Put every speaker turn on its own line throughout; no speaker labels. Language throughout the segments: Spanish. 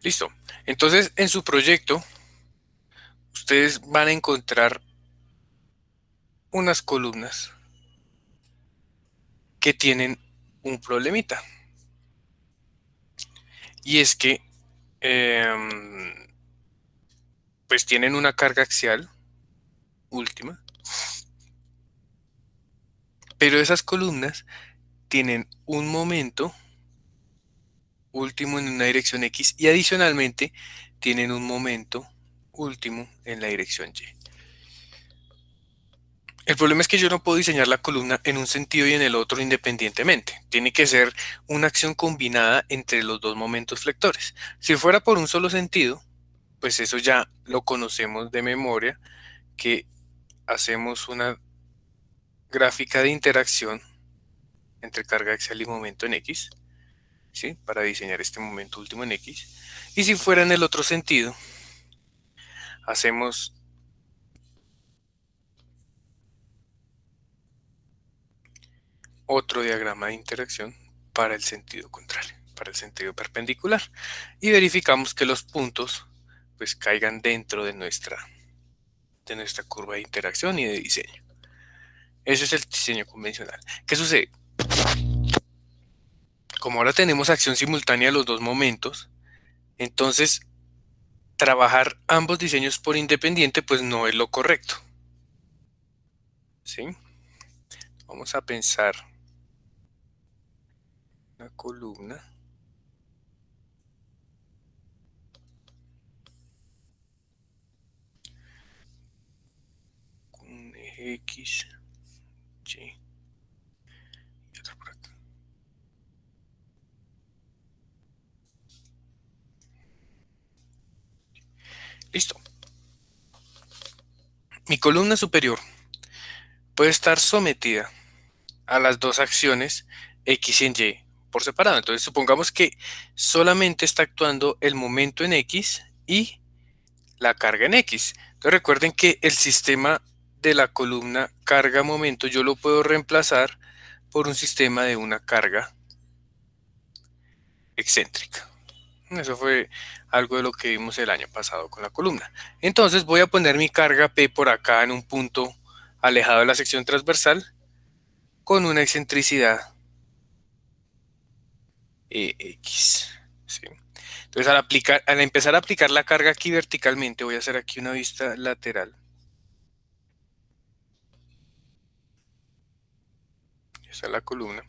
Listo. Entonces, en su proyecto, ustedes van a encontrar unas columnas que tienen un problemita. Y es que, pues tienen una carga axial última, pero esas columnas tienen un momento último en una dirección X y adicionalmente tienen un momento último en la dirección Y. El problema es que yo no puedo diseñar la columna en un sentido y en el otro independientemente. Tiene que ser una acción combinada entre los dos momentos flectores. Si fuera por un solo sentido, pues eso ya lo conocemos de memoria, que hacemos una gráfica de interacción entre carga axial y momento en X, ¿sí? Para diseñar este momento último en X. Y si fuera en el otro sentido, hacemos otro diagrama de interacción para el sentido contrario, para el sentido perpendicular. Y verificamos que los puntos pues caigan dentro de nuestra curva de interacción y de diseño. Ese es el diseño convencional. ¿Qué sucede? Como ahora tenemos acción simultánea de los dos momentos, entonces trabajar ambos diseños por independiente pues no es lo correcto. ¿Sí? Vamos a pensar una columna con un eje X, Y y otro por acá. Listo. Mi columna superior puede estar sometida a las dos acciones X y en Y por separado. Entonces supongamos que solamente está actuando el momento en X y la carga en X. Entonces recuerden que el sistema de la columna carga-momento yo lo puedo reemplazar por un sistema de una carga excéntrica. Eso fue algo de lo que vimos el año pasado con la columna. Entonces voy a poner mi carga P por acá en un punto alejado de la sección transversal con una excentricidad X. ¿Sí? Entonces al empezar a aplicar la carga aquí verticalmente, voy a hacer aquí una vista lateral. Esa es la columna.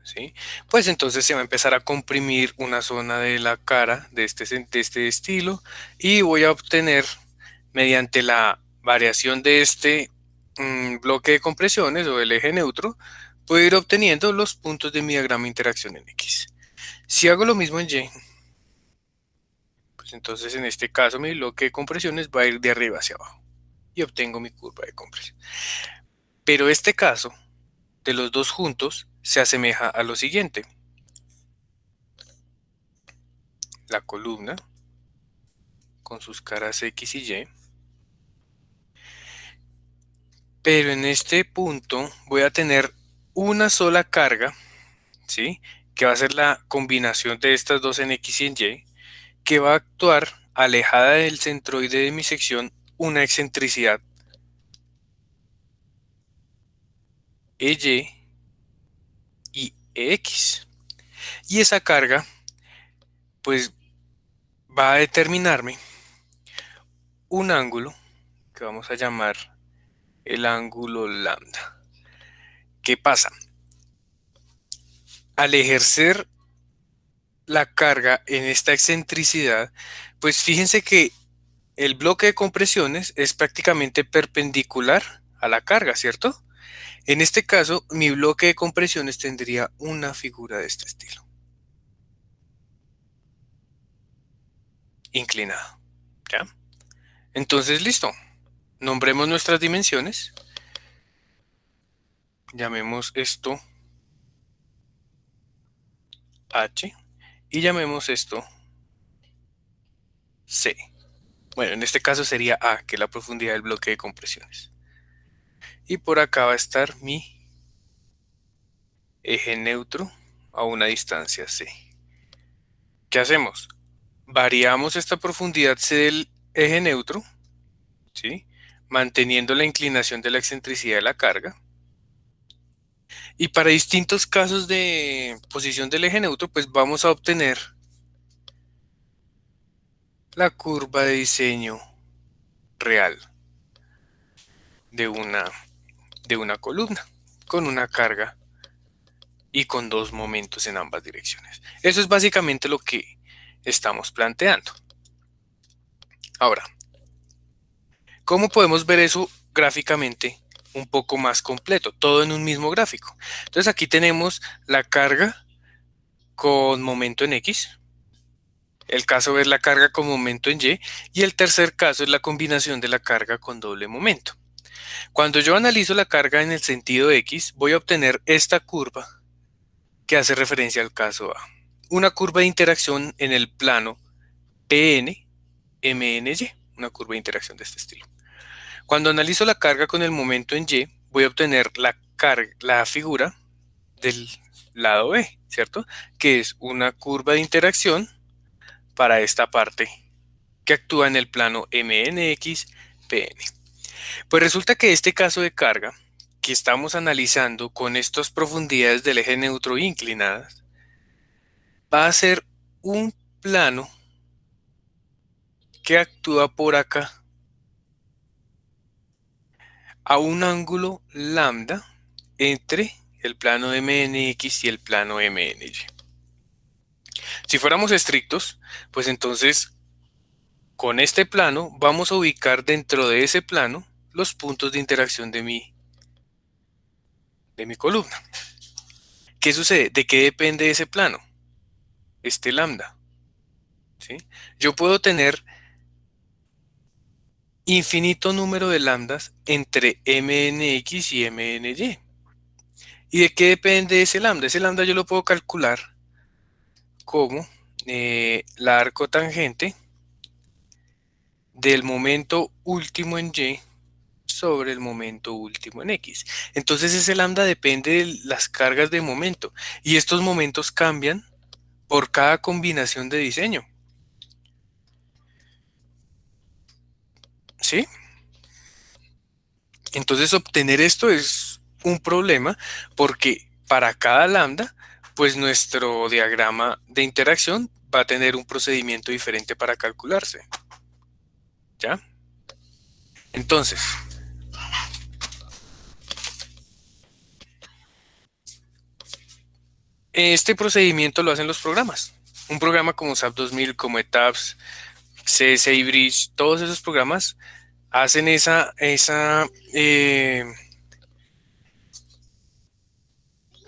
¿Sí? Pues entonces se va a empezar a comprimir una zona de la cara de este estilo y voy a obtener mediante la variación de este bloque de compresiones o el eje neutro, puedo ir obteniendo los puntos de mi diagrama de interacción en X. Si hago lo mismo en Y, pues entonces en este caso mi bloque de compresiones va a ir de arriba hacia abajo y obtengo mi curva de compresión. Pero este caso de los dos juntos se asemeja a lo siguiente. La columna con sus caras X y Y. Pero en este punto voy a tener una sola carga, ¿sí? Que va a ser la combinación de estas dos en X y en Y, que va a actuar alejada del centroide de mi sección una excentricidad EY y EX. Y esa carga, pues, va a determinarme un ángulo que vamos a llamar el ángulo lambda. ¿Qué pasa? Al ejercer la carga en esta excentricidad, pues fíjense que el bloque de compresiones es prácticamente perpendicular a la carga, ¿cierto? En este caso, mi bloque de compresiones tendría una figura de este estilo, inclinado, ¿ya? Entonces, listo. Nombremos nuestras dimensiones. Llamemos esto H y llamemos esto C. Bueno, en este caso sería A, que es la profundidad del bloque de compresiones. Y por acá va a estar mi eje neutro a una distancia C. ¿Qué hacemos? Variamos esta profundidad C del eje neutro, ¿sí? Manteniendo la inclinación de la excentricidad de la carga. Y para distintos casos de posición del eje neutro, pues vamos a obtener la curva de diseño real de una columna con una carga y con dos momentos en ambas direcciones. Eso es básicamente lo que estamos planteando. Ahora, ¿cómo podemos ver eso gráficamente un poco más completo? Todo en un mismo gráfico. Entonces aquí tenemos la carga con momento en X. El caso es la carga con momento en Y. Y el tercer caso es la combinación de la carga con doble momento. Cuando yo analizo la carga en el sentido X, voy a obtener esta curva que hace referencia al caso A. Una curva de interacción en el plano PN, MNY. Una curva de interacción de este estilo. Cuando analizo la carga con el momento en Y, voy a obtener la figura del lado B, ¿cierto? Que es una curva de interacción para esta parte que actúa en el plano MNX-PN. Pues resulta que este caso de carga que estamos analizando con estas profundidades del eje neutro inclinadas va a ser un plano que actúa por acá a un ángulo lambda entre el plano MNX y el plano MNY. Si fuéramos estrictos, pues entonces con este plano vamos a ubicar dentro de ese plano los puntos de interacción de mi columna. ¿Qué sucede? ¿De qué depende ese plano? Este lambda. ¿Sí? Yo puedo tener infinito número de lambdas entre MNX y MNY. ¿Y de qué depende ese lambda? Ese lambda yo lo puedo calcular como la arcotangente del momento último en Y sobre el momento último en X. Entonces ese lambda depende de las cargas de momento y estos momentos cambian por cada combinación de diseño. ¿Sí? Entonces obtener esto es un problema porque para cada lambda, pues nuestro diagrama de interacción va a tener un procedimiento diferente para calcularse. ¿Ya? Entonces, este procedimiento lo hacen los programas. Un programa como SAP 2000, como ETABS, CSI Bridge, todos esos programas hacen esa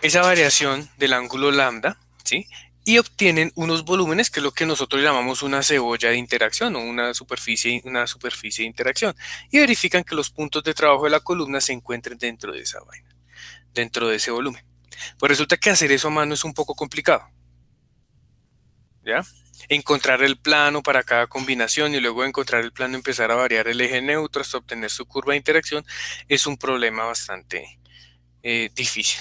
variación del ángulo lambda, ¿sí? Y obtienen unos volúmenes que es lo que nosotros llamamos una cebolla de interacción o una superficie de interacción. Y verifican que los puntos de trabajo de la columna se encuentren dentro de esa vaina, dentro de ese volumen. Pues resulta que hacer eso a mano es un poco complicado, ¿ya? Encontrar el plano para cada combinación y luego de encontrar el plano empezar a variar el eje neutro hasta obtener su curva de interacción es un problema bastante difícil.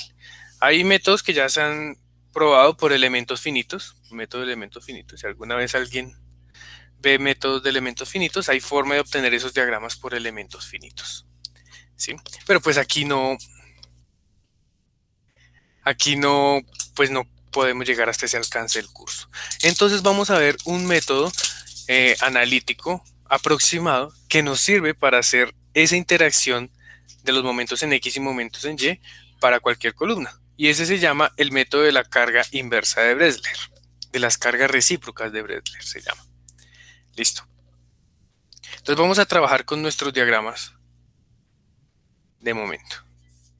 Hay métodos que ya se han probado por elementos finitos, método de elementos finitos. Si alguna vez alguien ve métodos de elementos finitos, hay forma de obtener esos diagramas por elementos finitos, ¿sí? Pero pues pues no podemos llegar hasta ese alcance del curso. Entonces vamos a ver un método analítico aproximado que nos sirve para hacer esa interacción de los momentos en X y momentos en Y para cualquier columna. Y ese se llama el método de la carga inversa de Bresler, de las cargas recíprocas de Bresler se llama. Listo. Entonces vamos a trabajar con nuestros diagramas de momento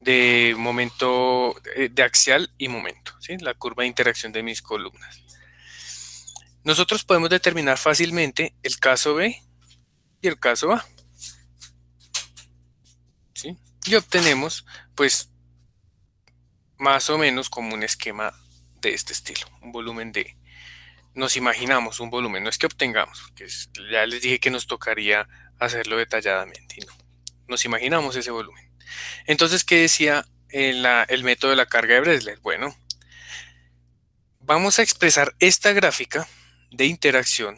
de axial y momento, ¿sí? La curva de interacción de mis columnas. Nosotros podemos determinar fácilmente el caso B y el caso A, ¿sí? Y obtenemos, pues, más o menos como un esquema de este estilo, un volumen de, nos imaginamos un volumen, no es que obtengamos, porque ya les dije que nos tocaría hacerlo detalladamente, y no, nos imaginamos ese volumen. Entonces, ¿qué decía el método de la carga de Bresler? Bueno, vamos a expresar esta gráfica de interacción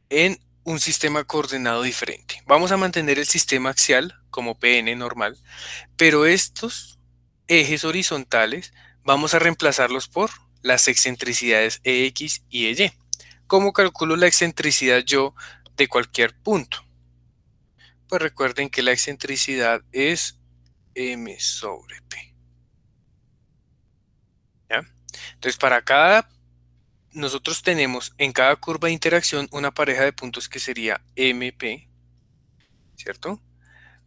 en un sistema coordenado diferente. Vamos a mantener el sistema axial como PN normal, pero estos ejes horizontales vamos a reemplazarlos por las excentricidades EX y EY. ¿Cómo calculo la excentricidad yo de cualquier punto? Pues recuerden que la excentricidad es M sobre P. ¿Ya? Entonces, nosotros tenemos en cada curva de interacción una pareja de puntos que sería MP, ¿cierto?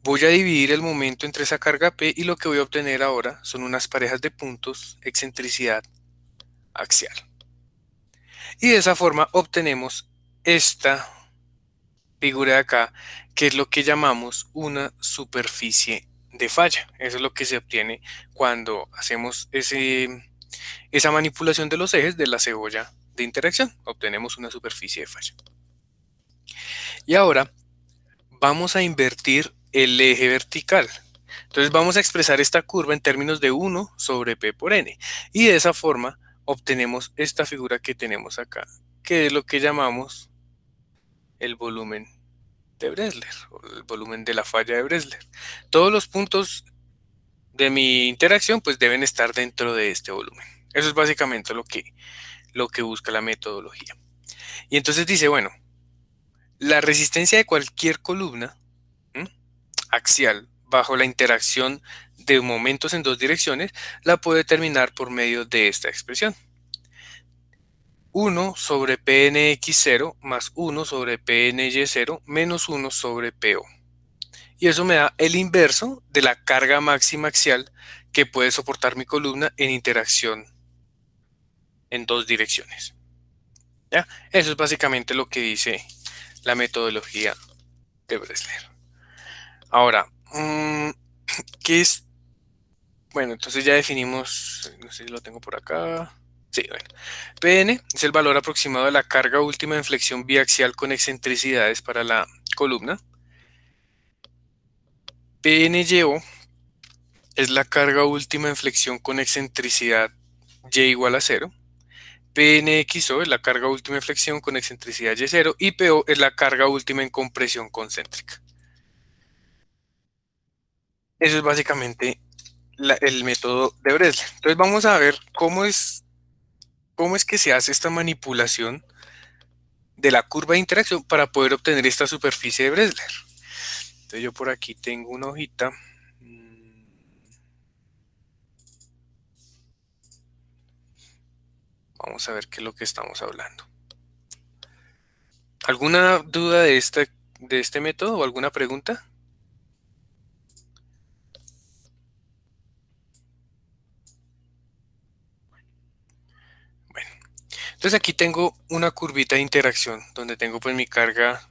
Voy a dividir el momento entre esa carga P y lo que voy a obtener ahora son unas parejas de puntos excentricidad axial. Y de esa forma obtenemos esta figura de acá, que es lo que llamamos una superficie de falla. Eso es lo que se obtiene cuando hacemos esa manipulación de los ejes de la cebolla de interacción. Obtenemos una superficie de falla. Y ahora vamos a invertir el eje vertical. Entonces vamos a expresar esta curva en términos de 1 sobre P por N. Y de esa forma obtenemos esta figura que tenemos acá, que es lo que llamamos el volumen de Bresler, o el volumen de la falla de Bresler. Todos los puntos de mi interacción pues deben estar dentro de este volumen. Eso es básicamente lo que busca la metodología. Y entonces dice, bueno, la resistencia de cualquier columna axial bajo la interacción de momentos en dos direcciones la puedo determinar por medio de esta expresión. 1 sobre Pnx0 más 1 sobre Pny0 menos 1 sobre Po. Y eso me da el inverso de la carga máxima axial que puede soportar mi columna en interacción en dos direcciones. ¿Ya? Eso es básicamente lo que dice la metodología de Bresler. Ahora, ¿qué es? Bueno, entonces ya definimos, no sé si lo tengo por acá. Sí, bueno. Pn es el valor aproximado de la carga última en flexión biaxial con excentricidades para la columna. Pnyo es la carga última en flexión con excentricidad y igual a 0. Pnxo es la carga última en flexión con excentricidad y0. Y Po es la carga última en compresión concéntrica. Eso es básicamente el método de Bresler. Entonces vamos a ver cómo es que se hace esta manipulación de la curva de interacción para poder obtener esta superficie de Bresler. Entonces yo por aquí tengo una hojita. Vamos a ver qué es lo que estamos hablando. ¿Alguna duda de este método o alguna pregunta? Bueno, entonces aquí tengo una curvita de interacción donde tengo pues mi carga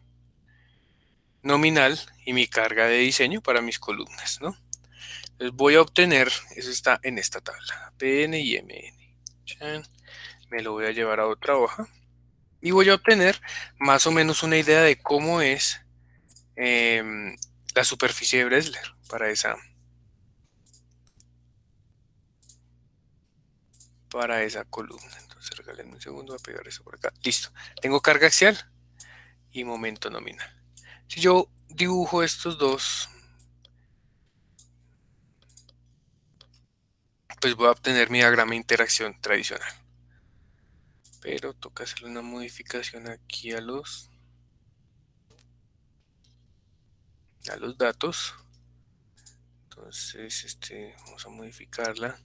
nominal y mi carga de diseño para mis columnas, ¿no? Entonces voy a obtener, eso está en esta tabla, Pn y Mn. Me lo voy a llevar a otra hoja y voy a obtener más o menos una idea de cómo es la superficie de Bresler para esa columna. Entonces regálenme un segundo, voy a pegar eso por acá. Listo. Tengo carga axial y momento nominal. Si yo dibujo estos dos, pues voy a obtener mi diagrama de interacción tradicional. Pero toca hacerle una modificación aquí a los datos. Entonces, vamos a modificarla.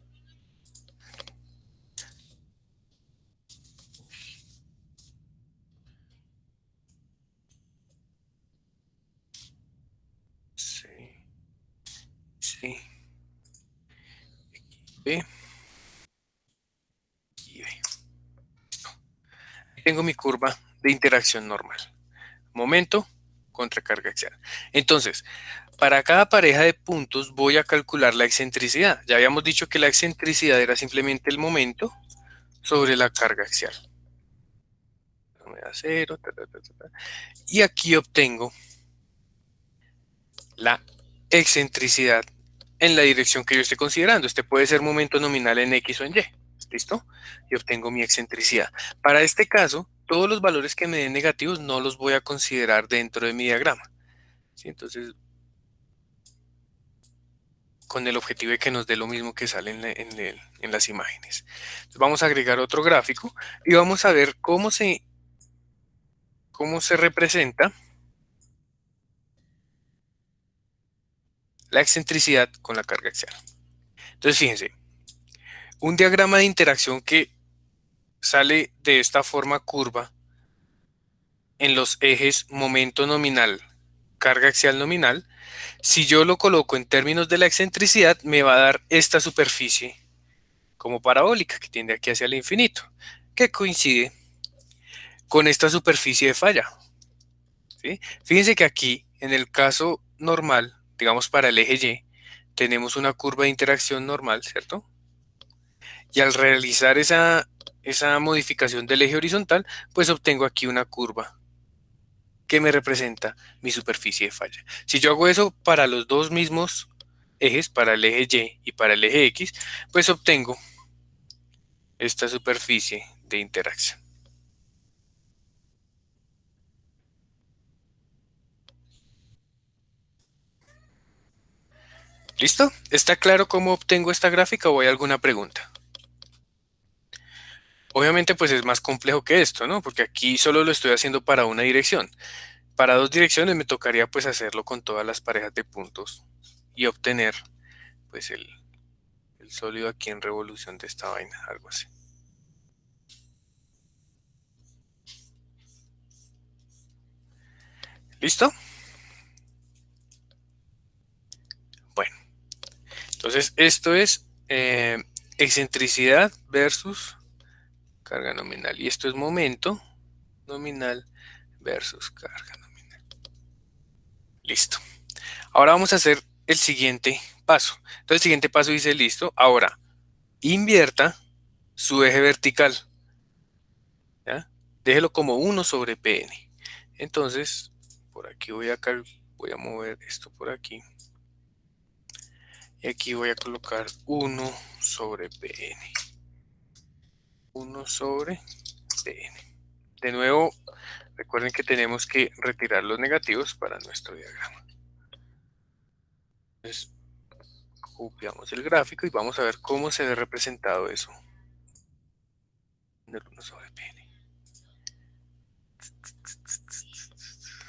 Sí, sí. B y B. Tengo mi curva de interacción normal. Momento contra carga axial. Entonces, para cada pareja de puntos voy a calcular la excentricidad. Ya habíamos dicho que la excentricidad era simplemente el momento sobre la carga axial. Me da 0, y aquí obtengo la excentricidad en la dirección que yo esté considerando. Este puede ser momento nominal en X o en Y. ¿Listo? Y obtengo mi excentricidad. Para este caso, todos los valores que me den negativos no los voy a considerar dentro de mi diagrama. ¿Sí? Entonces, con el objetivo de que nos dé lo mismo que sale en las imágenes. Entonces, vamos a agregar otro gráfico y vamos a ver cómo se representa la excentricidad con la carga axial. Entonces, fíjense, un diagrama de interacción que sale de esta forma curva en los ejes momento nominal, carga axial nominal. Si yo lo coloco en términos de la excentricidad, me va a dar esta superficie como parabólica que tiende aquí hacia el infinito, que coincide con esta superficie de falla. ¿Sí? Fíjense que aquí, en el caso normal, digamos para el eje Y, tenemos una curva de interacción normal, ¿cierto? Y al realizar esa modificación del eje horizontal, pues obtengo aquí una curva que me representa mi superficie de falla. Si yo hago eso para los dos mismos ejes, para el eje Y y para el eje X, pues obtengo esta superficie de interacción. ¿Listo? ¿Está claro cómo obtengo esta gráfica o hay alguna pregunta? Obviamente pues es más complejo que esto, ¿no? Porque aquí solo lo estoy haciendo para una dirección. Para dos direcciones me tocaría pues hacerlo con todas las parejas de puntos y obtener pues el sólido aquí en revolución de esta vaina, algo así. ¿Listo? Bueno, entonces esto es excentricidad versus carga nominal y esto es momento nominal versus carga nominal. Listo. Ahora vamos a hacer el siguiente paso. Entonces el siguiente paso dice listo. Ahora invierta su eje vertical. ¿Ya? Déjelo como 1 sobre Pn. Entonces, por aquí voy a mover esto por aquí. Y aquí voy a colocar 1 sobre Pn. 1 sobre Pn. De nuevo, recuerden que tenemos que retirar los negativos para nuestro diagrama. Entonces, copiamos el gráfico y vamos a ver cómo se ve representado eso. El 1 sobre Pn.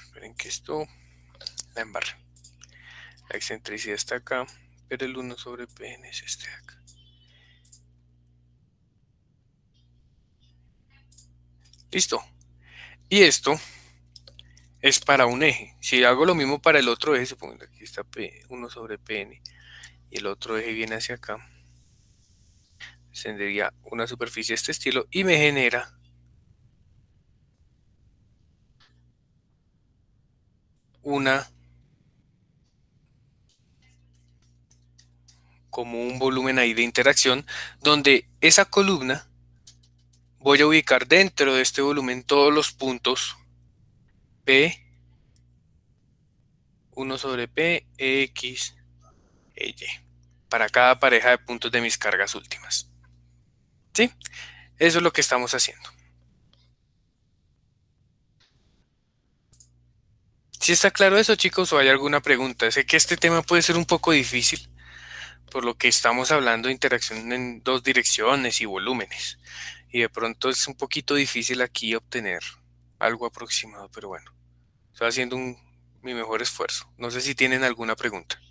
Esperen que esto la embarre. La excentricidad está acá, pero el 1 sobre Pn es este de acá. Listo. Y esto es para un eje. Si hago lo mismo para el otro eje, supongo que aquí está 1 sobre Pn y el otro eje viene hacia acá, tendría una superficie de este estilo y me genera como un volumen ahí de interacción, donde esa columna voy a ubicar dentro de este volumen todos los puntos P, 1 sobre P, X, Y, para cada pareja de puntos de mis cargas últimas. ¿Sí? Eso es lo que estamos haciendo. ¿Sí está claro eso, chicos, o hay alguna pregunta? Sé que este tema puede ser un poco difícil, por lo que estamos hablando de interacción en dos direcciones y volúmenes. Y de pronto es un poquito difícil aquí obtener algo aproximado, pero bueno, estoy haciendo mi mejor esfuerzo. No sé si tienen alguna pregunta.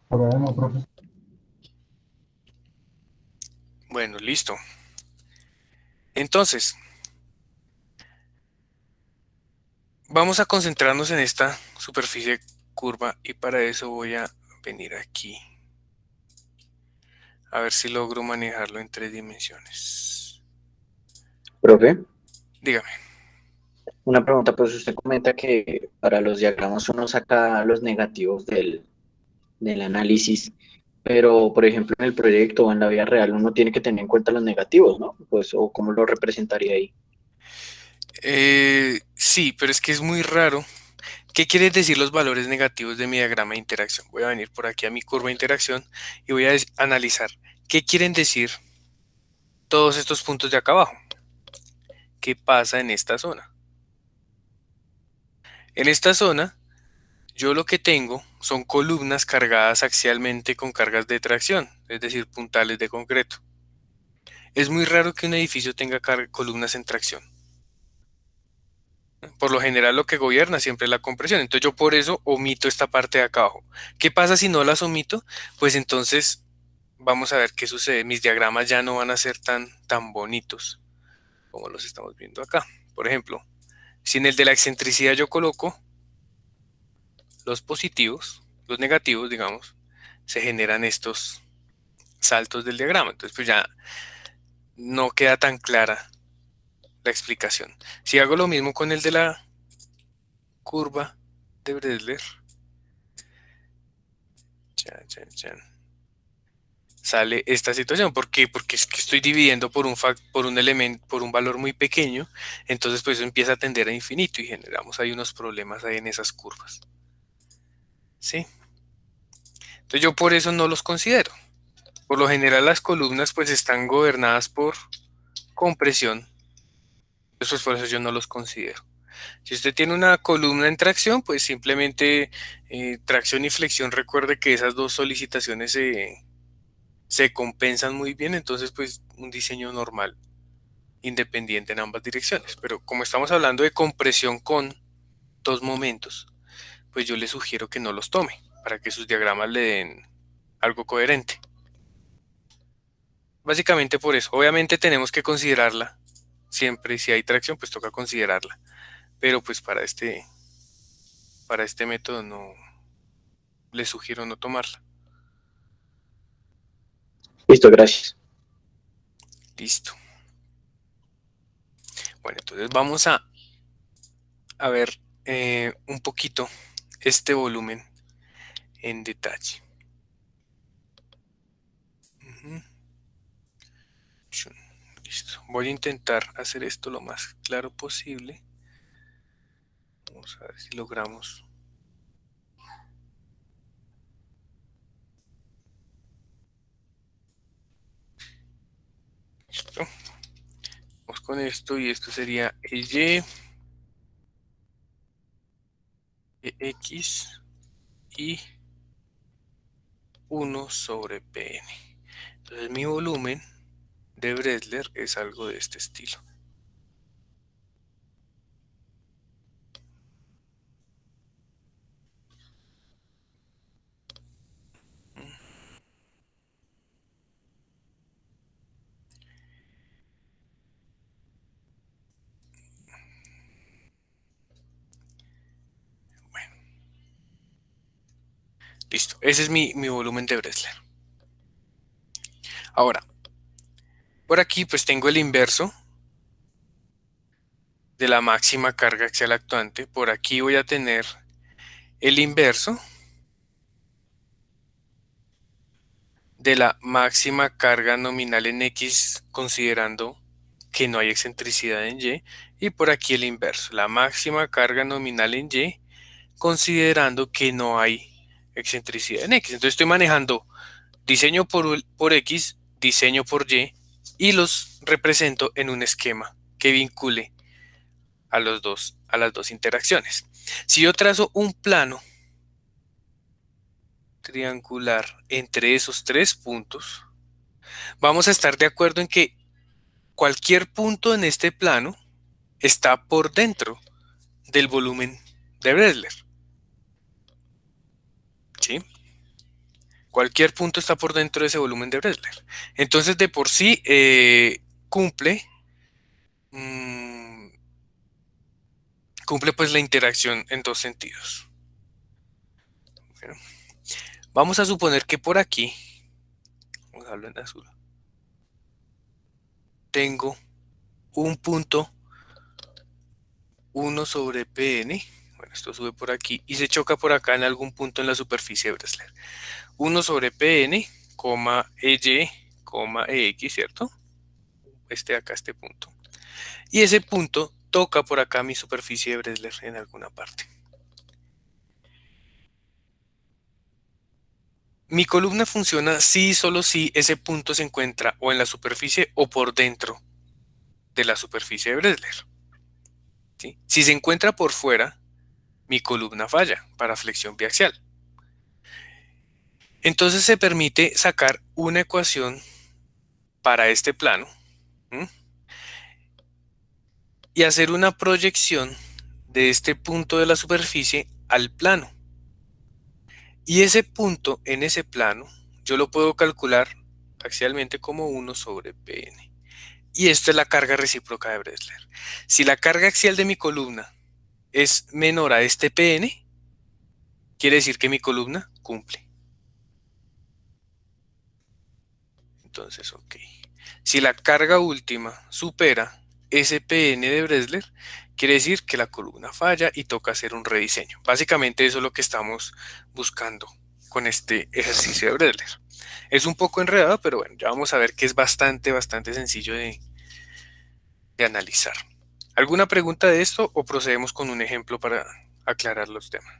Problema, profe.
Bueno, listo. Entonces, vamos a concentrarnos en esta superficie curva y para eso voy a venir aquí. A ver si logro manejarlo en 3 dimensiones.
Profe,
Dígame.
una pregunta, pues usted comenta que para los diagramas uno saca los negativos del análisis, pero por ejemplo en el proyecto o en la vida real uno tiene que tener en cuenta los negativos, ¿no? Pues, o cómo lo representaría ahí.
Sí, pero es que es muy raro ¿Qué quieren decir los valores negativos de mi diagrama de interacción? Voy a venir por aquí a mi curva de interacción y voy a analizar qué quieren decir todos estos puntos de acá abajo. ¿Qué pasa en esta zona? En esta zona, yo lo que tengo son columnas cargadas axialmente con cargas de tracción, es decir, puntales de concreto. Es muy raro que un edificio tenga columnas en tracción. Por lo general lo que gobierna siempre es la compresión. Entonces yo por eso omito esta parte de acá abajo. ¿Qué pasa si no las omito? Pues entonces vamos a ver qué sucede. Mis diagramas ya no van a ser tan bonitos como los estamos viendo acá. Por ejemplo, si en el de la excentricidad yo coloco los positivos, los negativos, digamos, se generan estos saltos del diagrama. Entonces pues ya no queda tan clara la explicación. Si hago lo mismo con el de la curva de Bresler, chan, chan, chan, sale esta situación. ¿Por qué? Porque es que estoy dividiendo por un elemento, por un valor muy pequeño, entonces pues eso empieza a tender a infinito y generamos ahí unos problemas ahí en esas curvas. ¿Sí? Entonces yo por eso no los considero. Por lo general las columnas pues están gobernadas por compresión, pues por eso yo no los considero. Si usted tiene una columna en tracción, pues simplemente tracción y flexión, recuerde que esas dos solicitaciones se compensan muy bien, entonces pues un diseño normal independiente en ambas direcciones. Pero como estamos hablando de compresión con dos momentos, pues yo le sugiero que no los tome para que sus diagramas le den algo coherente. Básicamente por eso. Obviamente tenemos que considerarla. Siempre si hay tracción, pues toca considerarla. Pero pues para este método no le sugiero no tomarla.
Listo, gracias.
Listo. Bueno, entonces vamos a ver un poquito este volumen en detalle. Ujú. Listo. Voy a intentar hacer esto lo más claro posible. Vamos a ver si logramos. Listo. Vamos con esto y esto sería EY, EX y 1 sobre PN. Entonces mi volumen de Bresler es algo de este estilo. Bueno, listo. Ese es mi volumen de Bresler. Ahora, por aquí pues tengo el inverso de la máxima carga axial actuante. Por aquí voy a tener el inverso de la máxima carga nominal en X considerando que no hay excentricidad en Y. Y por aquí el inverso, la máxima carga nominal en Y considerando que no hay excentricidad en X. Entonces estoy manejando diseño por X, diseño por y los represento en un esquema que vincule a las dos interacciones. Si yo trazo un plano triangular entre esos tres puntos, vamos a estar de acuerdo en que cualquier punto en este plano está por dentro del volumen de Bresler. ¿Sí? Cualquier punto está por dentro de ese volumen de Bresler. Entonces, de por sí, cumple, mmm, cumple pues la interacción en dos sentidos. Bueno, vamos a suponer que por aquí, vamos a dejarlo en azul, tengo un punto 1 sobre Pn. Bueno, esto sube por aquí y se choca por acá en algún punto en la superficie de Bresler. 1 sobre Pn, EY, EX, ¿cierto? Este de acá, este punto. Y ese punto toca por acá mi superficie de Bresler en alguna parte. Mi columna funciona si y solo si ese punto se encuentra o en la superficie o por dentro de la superficie de Bresler. ¿Sí? Si se encuentra por fuera, mi columna falla para flexión biaxial. Entonces se permite sacar una ecuación para este plano, ¿m? Y hacer una proyección de este punto de la superficie al plano. Y ese punto en ese plano yo lo puedo calcular axialmente como 1 sobre Pn. Y esta es la carga recíproca de Bresler. Si la carga axial de mi columna es menor a este Pn, quiere decir que mi columna cumple. Entonces, ok. Si la carga última supera ese Pn de Bresler, quiere decir que la columna falla y toca hacer un rediseño. Básicamente eso es lo que estamos buscando con este ejercicio de Bresler. Es un poco enredado, pero bueno, ya vamos a ver que es bastante sencillo de analizar. ¿Alguna pregunta de esto o procedemos con un ejemplo para aclarar los temas?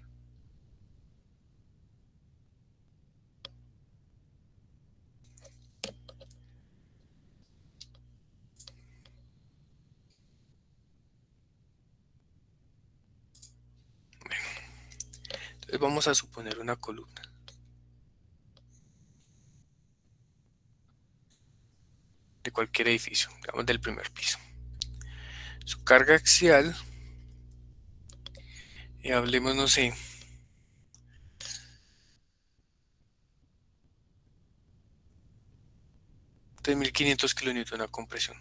Entonces vamos a suponer una columna de cualquier edificio, digamos del primer piso. Su carga axial, hablemos, no sé, de 1500 kilonewton a compresión.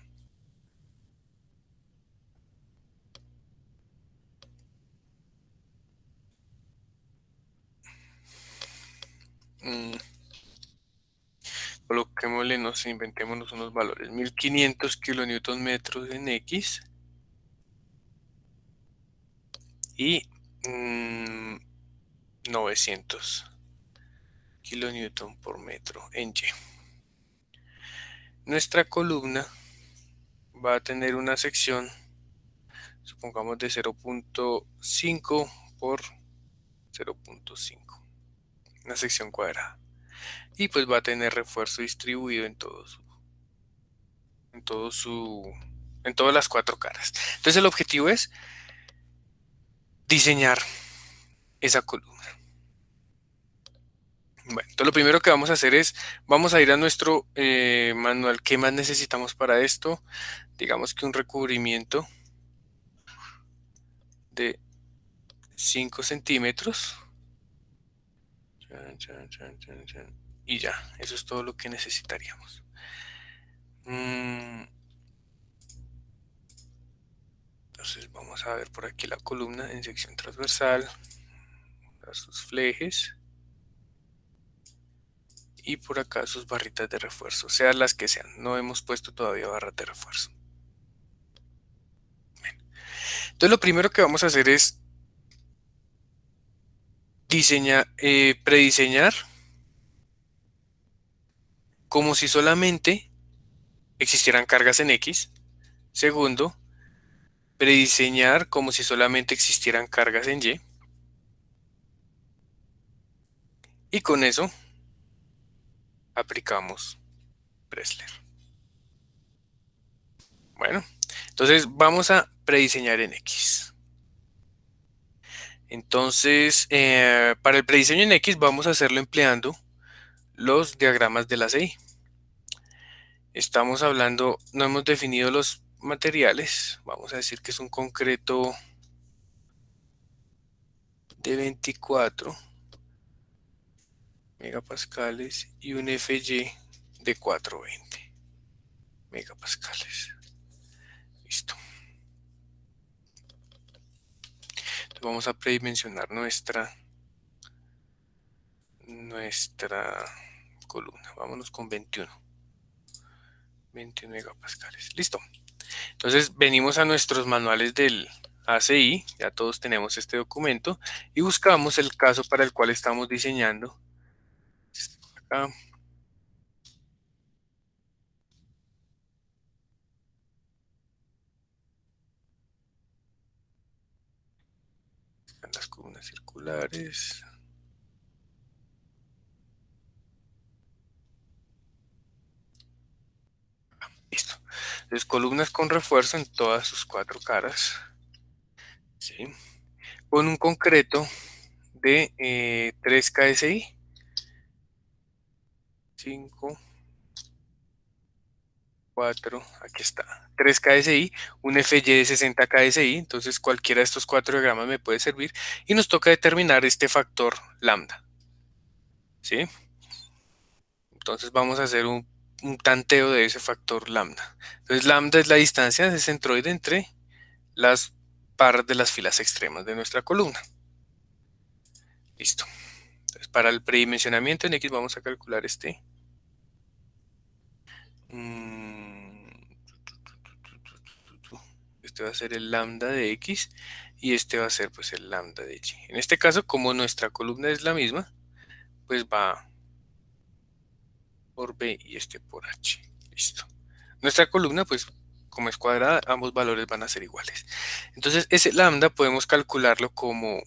Mm, Coloquémosle, no sé, inventémonos unos valores. 1500 kilonewton metros en X y 900 kilonewton por metro en Y. Nuestra columna va a tener una sección, supongamos de 0.5 por 0.5, una sección cuadrada. Y pues va a tener refuerzo distribuido en todo su, en todas las cuatro caras. Entonces el objetivo es diseñar esa columna. Bueno, entonces lo primero que vamos a hacer es, vamos a ir a nuestro manual. ¿Qué más necesitamos para esto? Digamos que un recubrimiento de 5 centímetros. Y ya, eso es todo lo que necesitaríamos. Entonces vamos a ver por aquí la columna en sección transversal, sus flejes y por acá sus barritas de refuerzo, sean las que sean. No hemos puesto todavía barras de refuerzo. Entonces lo primero que vamos a hacer es prediseñar como si solamente existieran cargas en X. Segundo, prediseñar como si solamente existieran cargas en Y. Y con eso aplicamos Bresler. Bueno, entonces vamos a prediseñar en X. Entonces, para el prediseño en X vamos a hacerlo empleando los diagramas de la CI. Estamos hablando, no hemos definido los materiales. Vamos a decir que es un concreto de 24 megapascales y un FY de 420 megapascales. Listo. Entonces vamos a predimensionar nuestra columna. Vámonos con 21 megapascales. Listo. Entonces venimos a nuestros manuales del ACI, ya todos tenemos este documento, y buscamos el caso para el cual estamos diseñando. Acá. Están las columnas circulares. Entonces, columnas con refuerzo en todas sus cuatro caras. ¿Sí? Con un concreto de 3 KSI. 5, 4, aquí está. 3 KSI, un FY de 60 KSI. Entonces, cualquiera de estos cuatro diagramas me puede servir. Y nos toca determinar este factor lambda. ¿Sí? Entonces, vamos a hacer un tanteo de ese factor lambda. Entonces, lambda es la distancia de centroide entre las pares de las filas extremas de nuestra columna. Listo. Entonces, para el predimensionamiento en X vamos a calcular este. Este va a ser el lambda de X y este va a ser pues el lambda de Y. En este caso, como nuestra columna es la misma, pues va por B y este por H. Listo. Nuestra columna, pues como es cuadrada, ambos valores van a ser iguales. Entonces, ese lambda podemos calcularlo como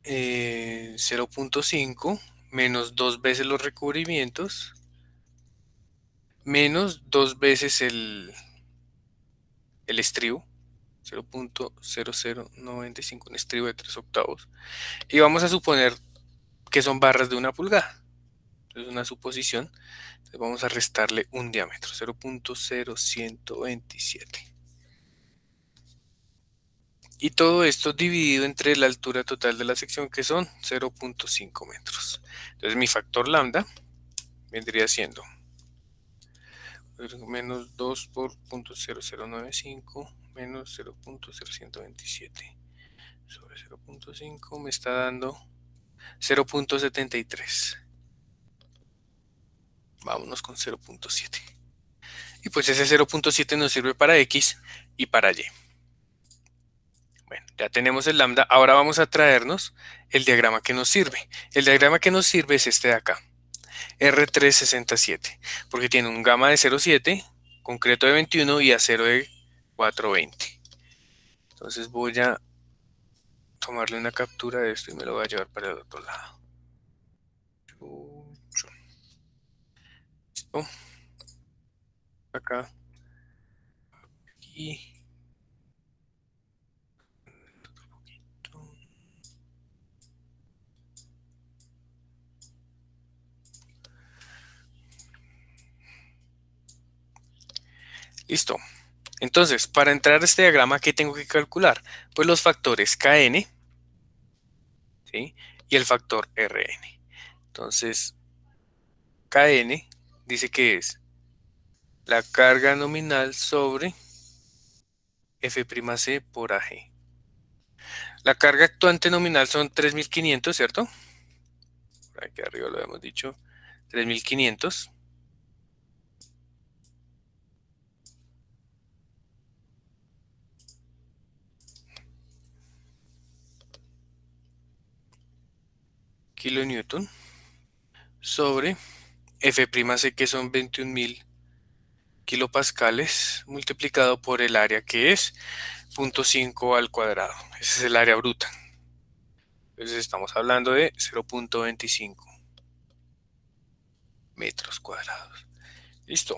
0.5 menos 2 veces los recubrimientos menos 2 veces el estribo, 0.0095, un estribo de 3 octavos. Y vamos a suponer que son barras de 1 pulgada. Es una suposición. Entonces vamos a restarle un diámetro, 0.0127. Y todo esto dividido entre la altura total de la sección, que son 0.5 metros. Entonces mi factor lambda vendría siendo menos 2 por 0.0095 menos 0.0127 sobre 0.5 me está dando 0.73. Vámonos con 0.7. Y pues ese 0.7 nos sirve para X y para Y. Bueno, ya tenemos el lambda. Ahora vamos a traernos el diagrama que nos sirve. El diagrama que nos sirve es este de acá. R367. Porque tiene un gamma de 0,7, concreto de 21 y acero de 420. Entonces voy a tomarle una captura de esto y me lo voy a llevar para el otro lado. Listo. Acá. Y listo. Entonces, para entrar a este diagrama, ¿qué tengo que calcular? Pues los factores Kn, ¿sí? Y el factor Rn. Entonces, Kn dice que es la carga nominal sobre F'C por Ag. La carga actuante nominal son 3.500, ¿cierto? Por aquí arriba lo hemos dicho. 3.500. Kilonewton sobre F'C, que son 21.000 kilopascales, multiplicado por el área, que es 0.5 al cuadrado. Ese es el área bruta. Entonces estamos hablando de 0.25 metros cuadrados. Listo.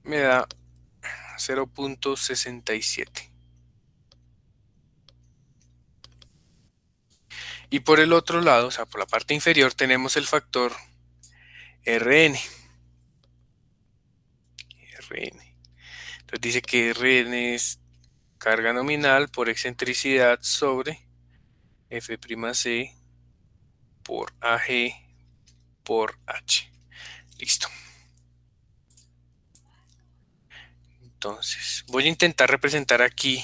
Me da 0.67. Y por el otro lado, o sea, por la parte inferior, tenemos el factor Rn. Entonces dice que Rn es carga nominal por excentricidad sobre F'C por Ag por H. Listo. Entonces, voy a intentar representar aquí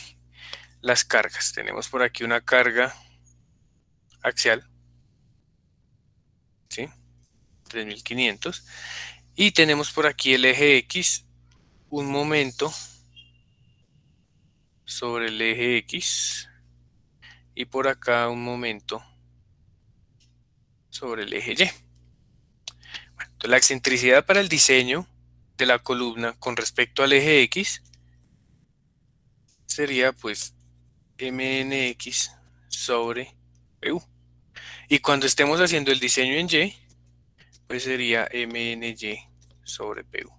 las cargas. Tenemos por aquí una carga axial, ¿sí? 3.500. Y tenemos por aquí el eje X, un momento sobre el eje X. Y por acá un momento sobre el eje Y. Bueno, entonces la excentricidad para el diseño de la columna con respecto al eje X sería pues mnx sobre PU. Y cuando estemos haciendo el diseño en Y, pues sería MNY sobre PU.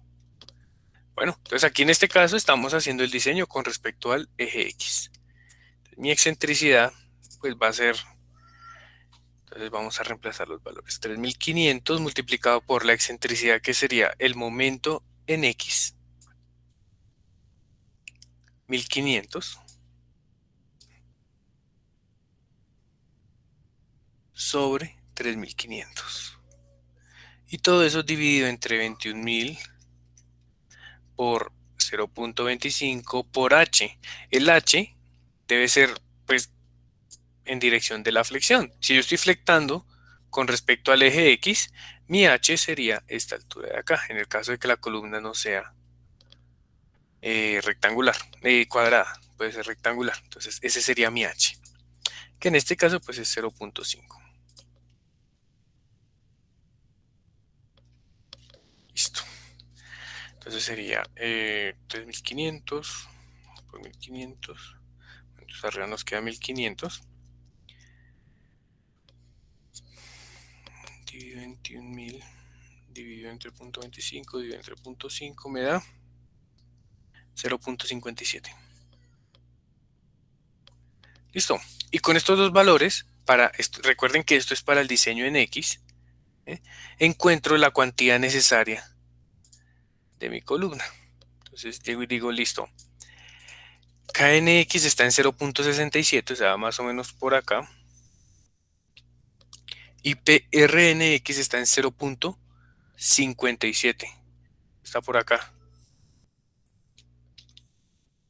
Bueno, entonces aquí en este caso estamos haciendo el diseño con respecto al eje X. Mi excentricidad pues va a ser, entonces vamos a reemplazar los valores. 3500 multiplicado por la excentricidad que sería el momento en X, 1500 sobre 3500. Y todo eso dividido entre 21.000 por 0.25 por H. El H debe ser pues en dirección de la flexión. Si yo estoy flectando con respecto al eje X, mi H sería esta altura de acá, en el caso de que la columna no sea rectangular, cuadrada, puede ser rectangular. Entonces ese sería mi H, que en este caso pues es 0.5. Listo. Entonces sería 3.500 por 1.500. Entonces arriba nos queda 1.500. Dividido 21.000. Dividido entre 0.25. Dividido entre 0.5 me da 0.57. Listo. Y con estos dos valores, recuerden que esto es para el diseño en X, ¿eh? Encuentro la cuantía necesaria de mi columna. Entonces digo, listo. KNX está en 0.67, o sea, más o menos por acá. Y PRNX está en 0.57. Está por acá.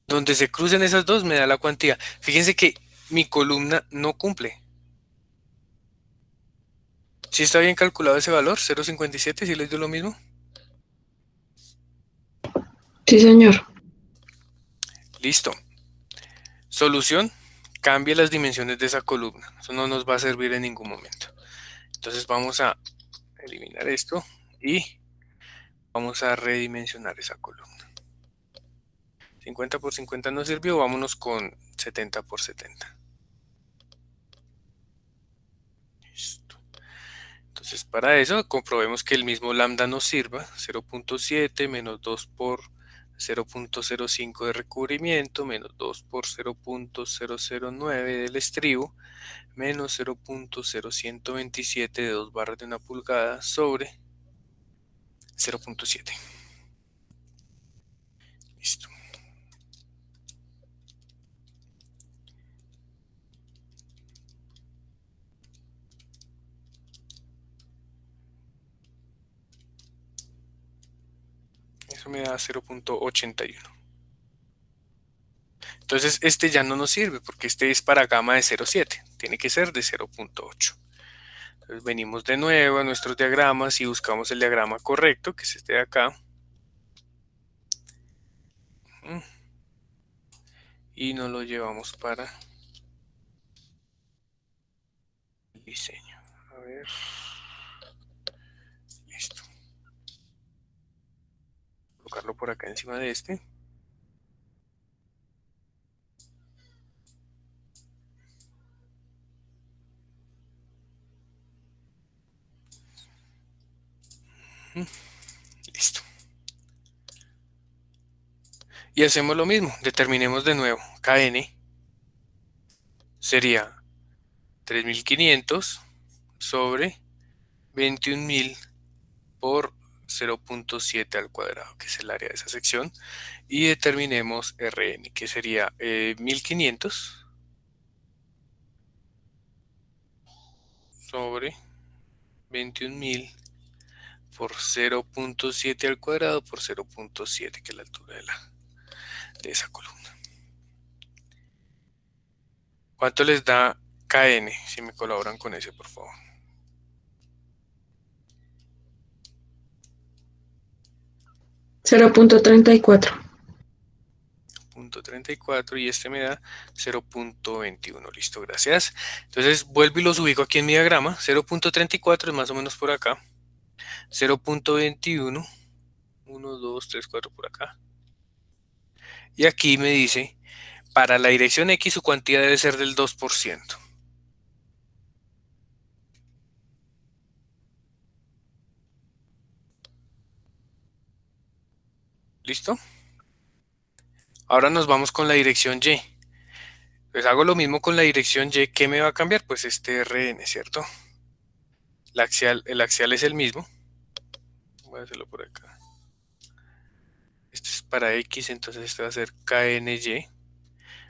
Donde se crucen esas dos me da la cuantía. Fíjense que mi columna no cumple. ¿Sí está bien calculado ese valor? 0.57, ¿sí les dio lo mismo?
Sí, señor.
Listo. Solución, cambie las dimensiones de esa columna. Eso no nos va a servir en ningún momento. Entonces vamos a eliminar esto y vamos a redimensionar esa columna. 50 por 50 no sirvió, vámonos con 70 por 70. Listo. Entonces para eso comprobemos que el mismo lambda nos sirva. 0.7 menos 2 por 0.05 de recubrimiento menos 2 por 0.009 del estribo menos 0.0127 de 2 barras de 1 pulgada sobre 0.7. Listo. Eso me da 0.81. Entonces este ya no nos sirve porque este es para gama de 0.7. Tiene que ser de 0.8. Entonces venimos de nuevo a nuestros diagramas y buscamos el diagrama correcto, que es este de acá. Y nos lo llevamos para el diseño. A ver. Listo. Colocarlo por acá encima de este. Listo. Y hacemos lo mismo. Determinemos de nuevo. KN sería 3.500 sobre 21.000 por 0.7 al cuadrado, que es el área de esa sección. Y determinemos Rn, que sería 1.500 sobre 21.000 por 0.7 al cuadrado por 0.7, que es la altura de esa columna. ¿Cuánto les da KN? Si me colaboran con ese, por favor.
0.34.
0.34 y este me da 0.21. Listo, gracias. Entonces vuelvo y los ubico aquí en mi diagrama. 0.34 es más o menos por acá. 0.21, 1, 2, 3, 4 por acá. Y aquí me dice, para la dirección X su cuantía debe ser del 2%. ¿Listo? Ahora nos vamos con la dirección Y. Pues hago lo mismo con la dirección Y. ¿Qué me va a cambiar? Pues este RN, ¿cierto? El axial es el mismo. Voy a hacerlo por acá. Este es para X, entonces este va a ser KNY.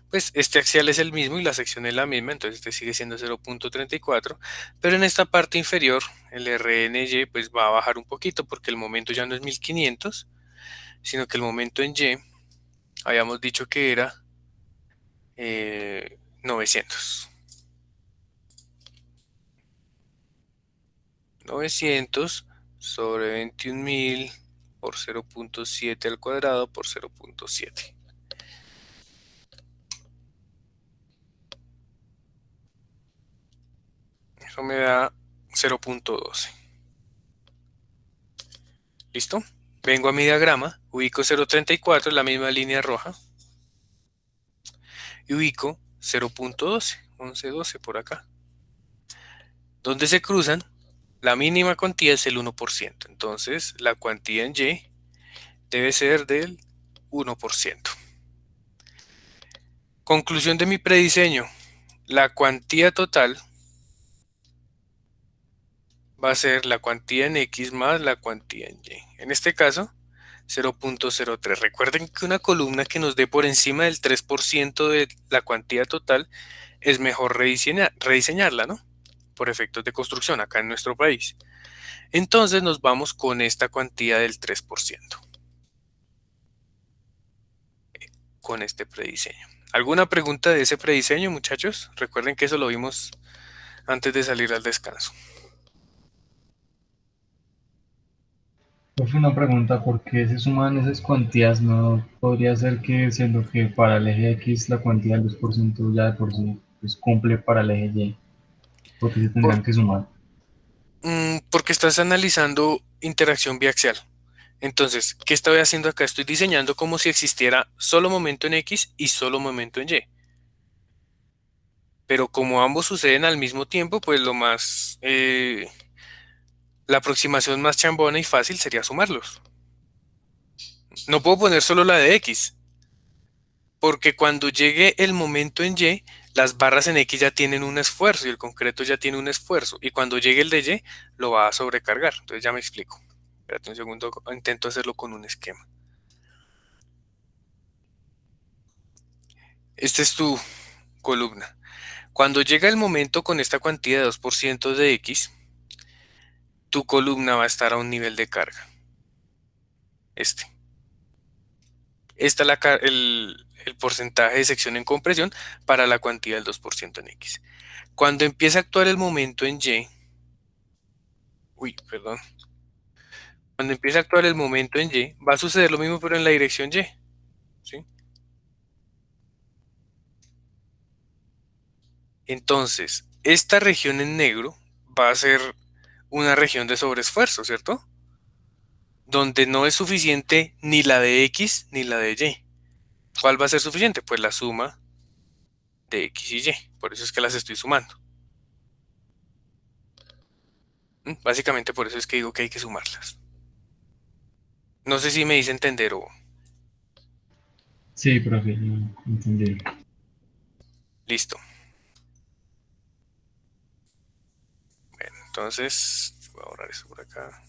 Pues este axial es el mismo y la sección es la misma, entonces este sigue siendo 0.34, pero en esta parte inferior el RNY pues va a bajar un poquito porque el momento ya no es 1500, sino que el momento en Y habíamos dicho que era 900. 900 sobre 21.000 por 0.7 al cuadrado por 0.7. Eso me da 0.12. ¿Listo? Vengo a mi diagrama, ubico 0.34, la misma línea roja, y ubico 0.12, 11.12 por acá. Donde se cruzan, la mínima cuantía es el 1%. Entonces, la cuantía en Y debe ser del 1%. Conclusión de mi prediseño. La cuantía total va a ser la cuantía en X más la cuantía en Y. En este caso, 0.03. Recuerden que una columna que nos dé por encima del 3% de la cuantía total es mejor rediseñarla, ¿no? Por efectos de construcción acá en nuestro país. Entonces nos vamos con esta cuantía del 3%, con este prediseño. ¿Alguna pregunta de ese prediseño, muchachos? Recuerden que eso lo vimos antes de salir al descanso.
Profe, una pregunta, ¿por qué se suman esas cuantías? ¿No podría ser que siendo que para el eje X la cuantía del 2% ya de por sí pues, cumple para el eje Y? ¿Por qué se
Por,
tendrán que sumar?
porque estás analizando interacción biaxial. Entonces, ¿qué estoy haciendo acá? Estoy diseñando como si existiera solo momento en X y solo momento en Y. Pero como ambos suceden al mismo tiempo, pues la aproximación más chambona y fácil sería sumarlos. No puedo poner solo la de X, porque cuando llegue el momento en Y, las barras en X ya tienen un esfuerzo y el concreto ya tiene un esfuerzo. Y cuando llegue el de Y, lo va a sobrecargar. Entonces ya me explico. Espérate un segundo, intento hacerlo con un esquema. Esta es tu columna. Cuando llega el momento con esta cuantía de 2% de X, tu columna va a estar a un nivel de carga. Este. Esta es el porcentaje de sección en compresión para la cuantía del 2% en X. Cuando empieza a actuar el momento en Y, perdón. Cuando empieza a actuar el momento en Y, va a suceder lo mismo pero en la dirección Y. ¿Sí? Entonces, esta región en negro va a ser una región de sobreesfuerzo, ¿cierto? Donde no es suficiente ni la de X ni la de Y. ¿Cuál va a ser suficiente? Pues la suma de X y Y. Por eso es que las estoy sumando. Básicamente por eso es que digo que hay que sumarlas. No sé si me hice entender o...
Sí, profe, no, entendí.
Listo. Bueno, entonces voy a borrar eso por acá.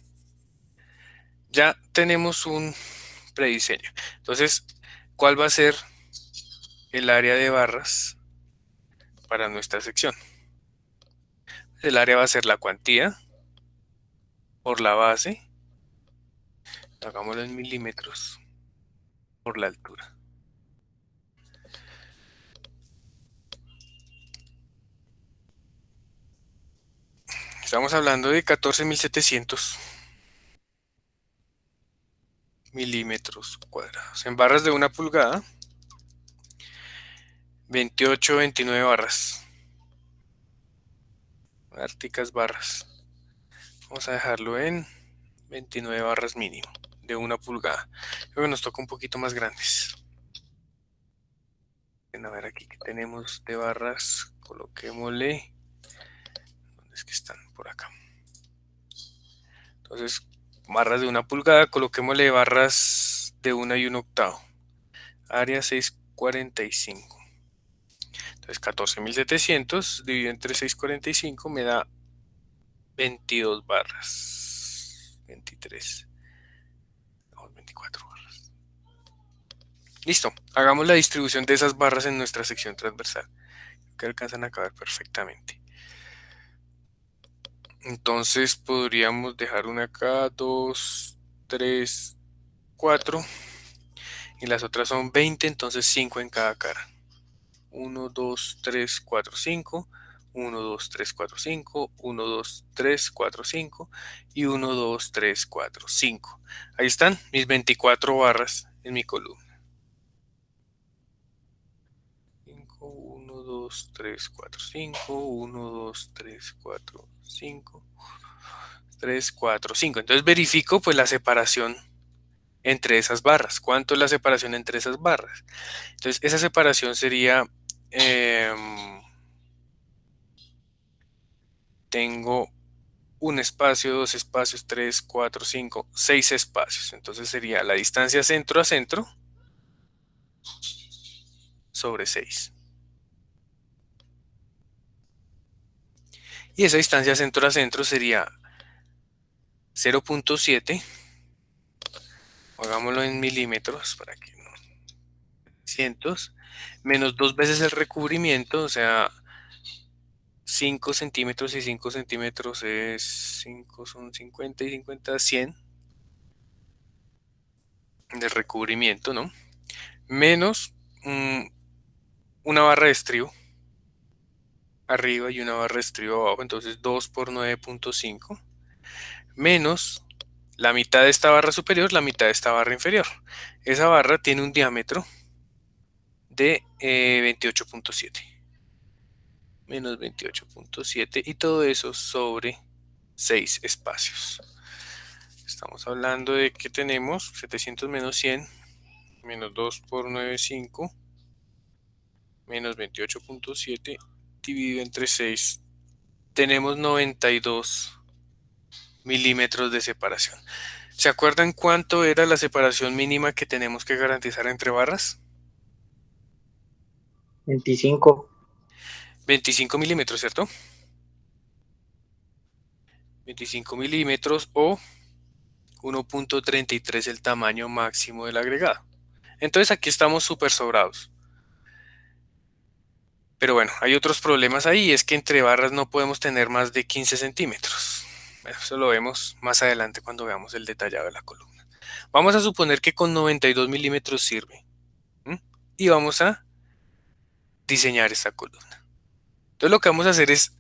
Ya tenemos un prediseño. Entonces, ¿cuál va a ser el área de barras para nuestra sección? El área va a ser la cuantía por la base, hagámoslo en milímetros, por la altura. Estamos hablando de 14.700 milímetros cuadrados. En barras de 1 pulgada, 28, 29 barras. Árticas barras. Vamos a dejarlo en 29 barras mínimo, de 1 pulgada. Creo que nos toca un poquito más grandes. A ver aquí que tenemos de barras, coloquémosle. ¿Dónde es que están? Por acá. Entonces, barras de 1 pulgada, coloquémosle barras de 1 y 1 octavo. Área 645. Entonces 14.700 dividido entre 645 me da 22 barras. 23. No, 24 barras. Listo. Hagamos la distribución de esas barras en nuestra sección transversal. Que alcanzan a caber perfectamente. Entonces podríamos dejar una acá, 2, 3, 4. Y las otras son 20, entonces 5 en cada cara. 1, 2, 3, 4, 5. 1, 2, 3, 4, 5. 1, 2, 3, 4, 5. Y 1, 2, 3, 4, 5. Ahí están mis 24 barras en mi columna. 1, 2, 3, 4, 5. 1, 2, 3, 4, 5. 3, 4, 5. Entonces verifico pues la separación entre esas barras. ¿Cuánto es la separación entre esas barras? Entonces esa separación sería, tengo un espacio, dos espacios, 3, 4, 5, 6 espacios. Entonces sería la distancia centro a centro sobre 6. Y esa distancia centro a centro sería 0.7. Hagámoslo en milímetros para que no. Cientos menos 2 veces el recubrimiento, o sea, 5 centímetros y 5 centímetros es 5, son 50 y 50, 100 de recubrimiento, ¿no? Menos una barra de estribo arriba y una barra de estribo abajo, entonces 2 por 9.5 menos la mitad de esta barra superior, la mitad de esta barra inferior. Esa barra tiene un diámetro de 28.7 menos 28.7 y todo eso sobre 6 espacios. Estamos hablando de que tenemos 700 menos 100 menos 2 por 9,5 menos 28.7 dividido entre 6. Tenemos 92 milímetros de separación. ¿Se acuerdan cuánto era la separación mínima que tenemos que garantizar entre barras?
25.
25 milímetros, ¿cierto? 25 milímetros o 1.33 el tamaño máximo del agregado. Entonces aquí estamos súper sobrados. Pero bueno, hay otros problemas ahí, es que entre barras no podemos tener más de 15 centímetros. Eso lo vemos más adelante cuando veamos el detallado de la columna. Vamos a suponer que con 92 milímetros sirve. Y vamos a diseñar esta columna. Entonces lo que vamos a hacer es,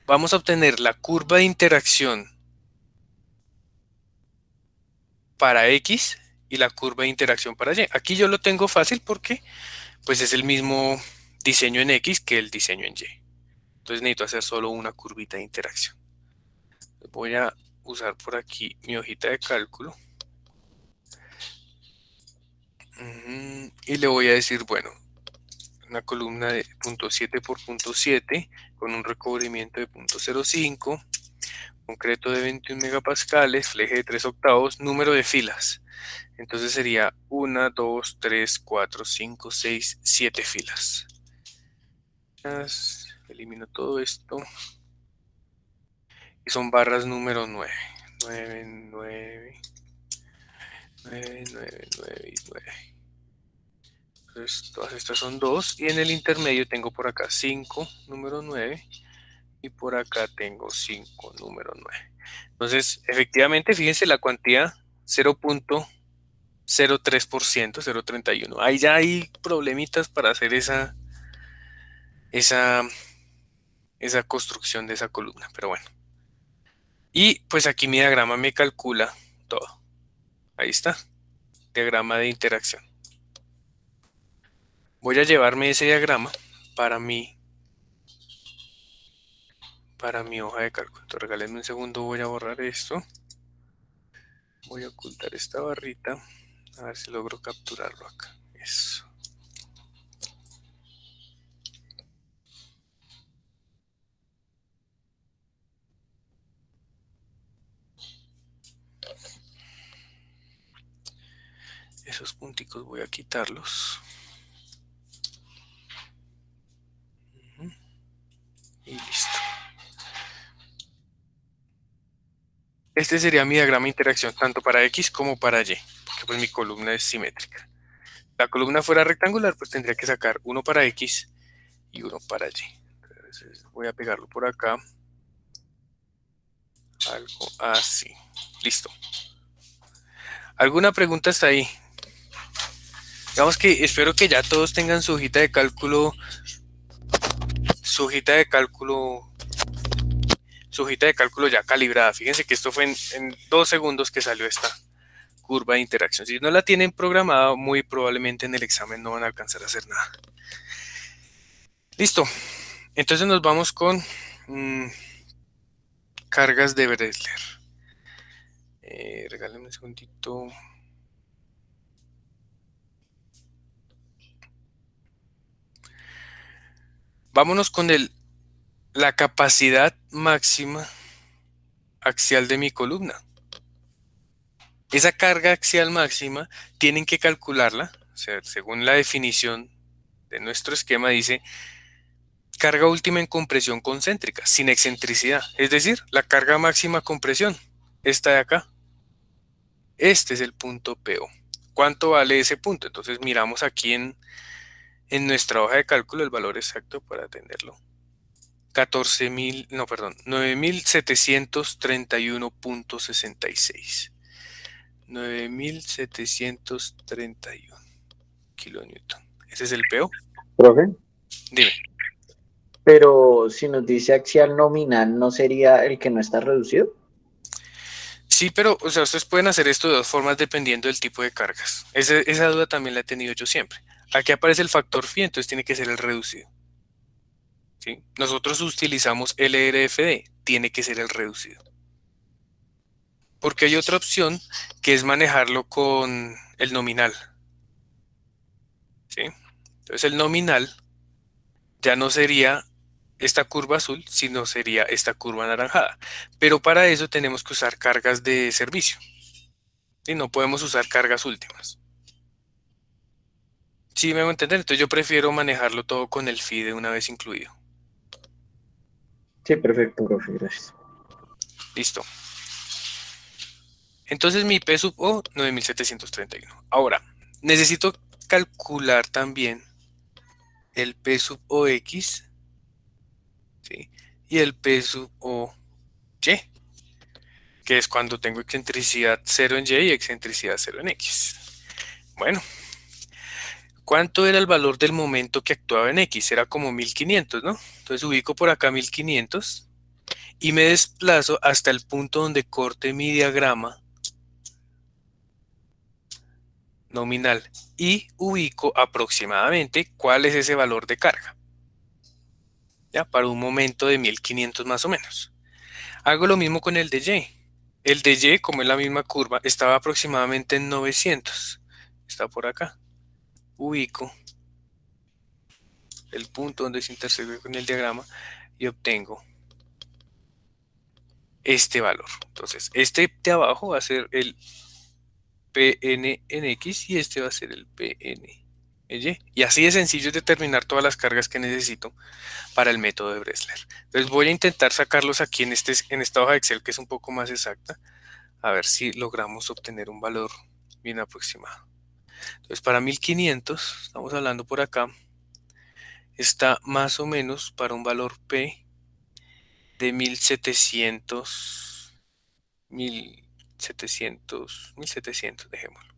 vamos a obtener la curva de interacción para X y la curva de interacción para Y. Aquí yo lo tengo fácil porque pues es el mismo diseño en X que el diseño en Y. Entonces necesito hacer solo una curvita de interacción. Voy a usar por aquí mi hojita de cálculo. Y le voy a decir, bueno, una columna de 0.7 por 0.7 con un recubrimiento de 0.05, concreto de 21 megapascales, fleje de 3 octavos, número de filas. Entonces sería 1, 2, 3, 4, 5, 6, 7 filas. Elimino todo esto. Y son barras número 9. 9, 9, 9, 9, 9 y 9. Entonces todas estas son 2. Y en el intermedio tengo por acá 5, número 9. Y por acá tengo 5, número 9. Entonces, efectivamente, fíjense la cuantía 0.03%, 0.31. Ahí ya hay problemitas para hacer esa construcción de esa columna, pero bueno. Y pues aquí mi diagrama me calcula todo. Ahí está, diagrama de interacción. Voy a llevarme ese diagrama para mi hoja de cálculo. Entonces, regálenme un segundo, voy a borrar esto. Voy a ocultar esta barrita. A ver si logro capturarlo acá. Eso. Esos punticos voy a quitarlos. Y listo. Este sería mi diagrama de interacción tanto para X como para Y, porque pues mi columna es simétrica. La columna fuera rectangular, pues tendría que sacar uno para X y uno para Y. Entonces voy a pegarlo por acá. Algo así. Listo. ¿Alguna pregunta hasta ahí? Digamos que espero que ya todos tengan su hojita de cálculo, su hojita de cálculo ya calibrada. Fíjense que esto fue en 2 segundos que salió esta curva de interacción. Si no la tienen programada, muy probablemente en el examen no van a alcanzar a hacer nada. Listo. Entonces nos vamos con cargas de Bresler. Regálenme un segundito. Vámonos con la capacidad máxima axial de mi columna. Esa carga axial máxima tienen que calcularla, o sea, según la definición de nuestro esquema dice carga última en compresión concéntrica, sin excentricidad, es decir, la carga máxima compresión, esta de acá. Este es el punto PO. ¿Cuánto vale ese punto? Entonces miramos aquí en nuestra hoja de cálculo el valor exacto para atenderlo. 9.731.66. 9.731 kilonewton. Ese es el PO.
Profe,
Dime.
pero si nos dice axial nominal, ¿no sería el que no está reducido?
Sí, pero o sea, ustedes pueden hacer esto de dos formas dependiendo del tipo de cargas. Esa duda también la he tenido yo siempre. Aquí aparece el factor phi, entonces tiene que ser el reducido. ¿Sí? Nosotros utilizamos LRFD, tiene que ser el reducido. Porque hay otra opción que es manejarlo con el nominal. ¿Sí? Entonces el nominal ya no sería esta curva azul, sino sería esta curva anaranjada. Pero para eso tenemos que usar cargas de servicio. Y no podemos usar cargas últimas. ¿Sí me hago entender? Entonces yo prefiero manejarlo todo con el phi de una vez incluido.
Sí, perfecto, profe, gracias.
Listo. Entonces mi P sub O, 9.731. Ahora, necesito calcular también el P sub OX, ¿sí? Y el P sub OY, que es cuando tengo excentricidad 0 en Y y excentricidad 0 en X. Bueno, ¿cuánto era el valor del momento que actuaba en X? Era como 1500, ¿no? Entonces ubico por acá 1500 y me desplazo hasta el punto donde corte mi diagrama nominal y ubico aproximadamente cuál es ese valor de carga, ¿ya? Para un momento de 1500 más o menos. Hago lo mismo con el de Y. El de Y, como es la misma curva, estaba aproximadamente en 900. Está por acá. Ubico el punto donde se intersecta con el diagrama y obtengo este valor. Entonces, este de abajo va a ser el PN en X y este va a ser el PN en Y. Y así de sencillo es determinar todas las cargas que necesito para el método de Bresler. Entonces voy a intentar sacarlos aquí en esta hoja de Excel que es un poco más exacta, a ver si logramos obtener un valor bien aproximado. Entonces para 1500, estamos hablando por acá, está más o menos para un valor P de 1700, dejémoslo.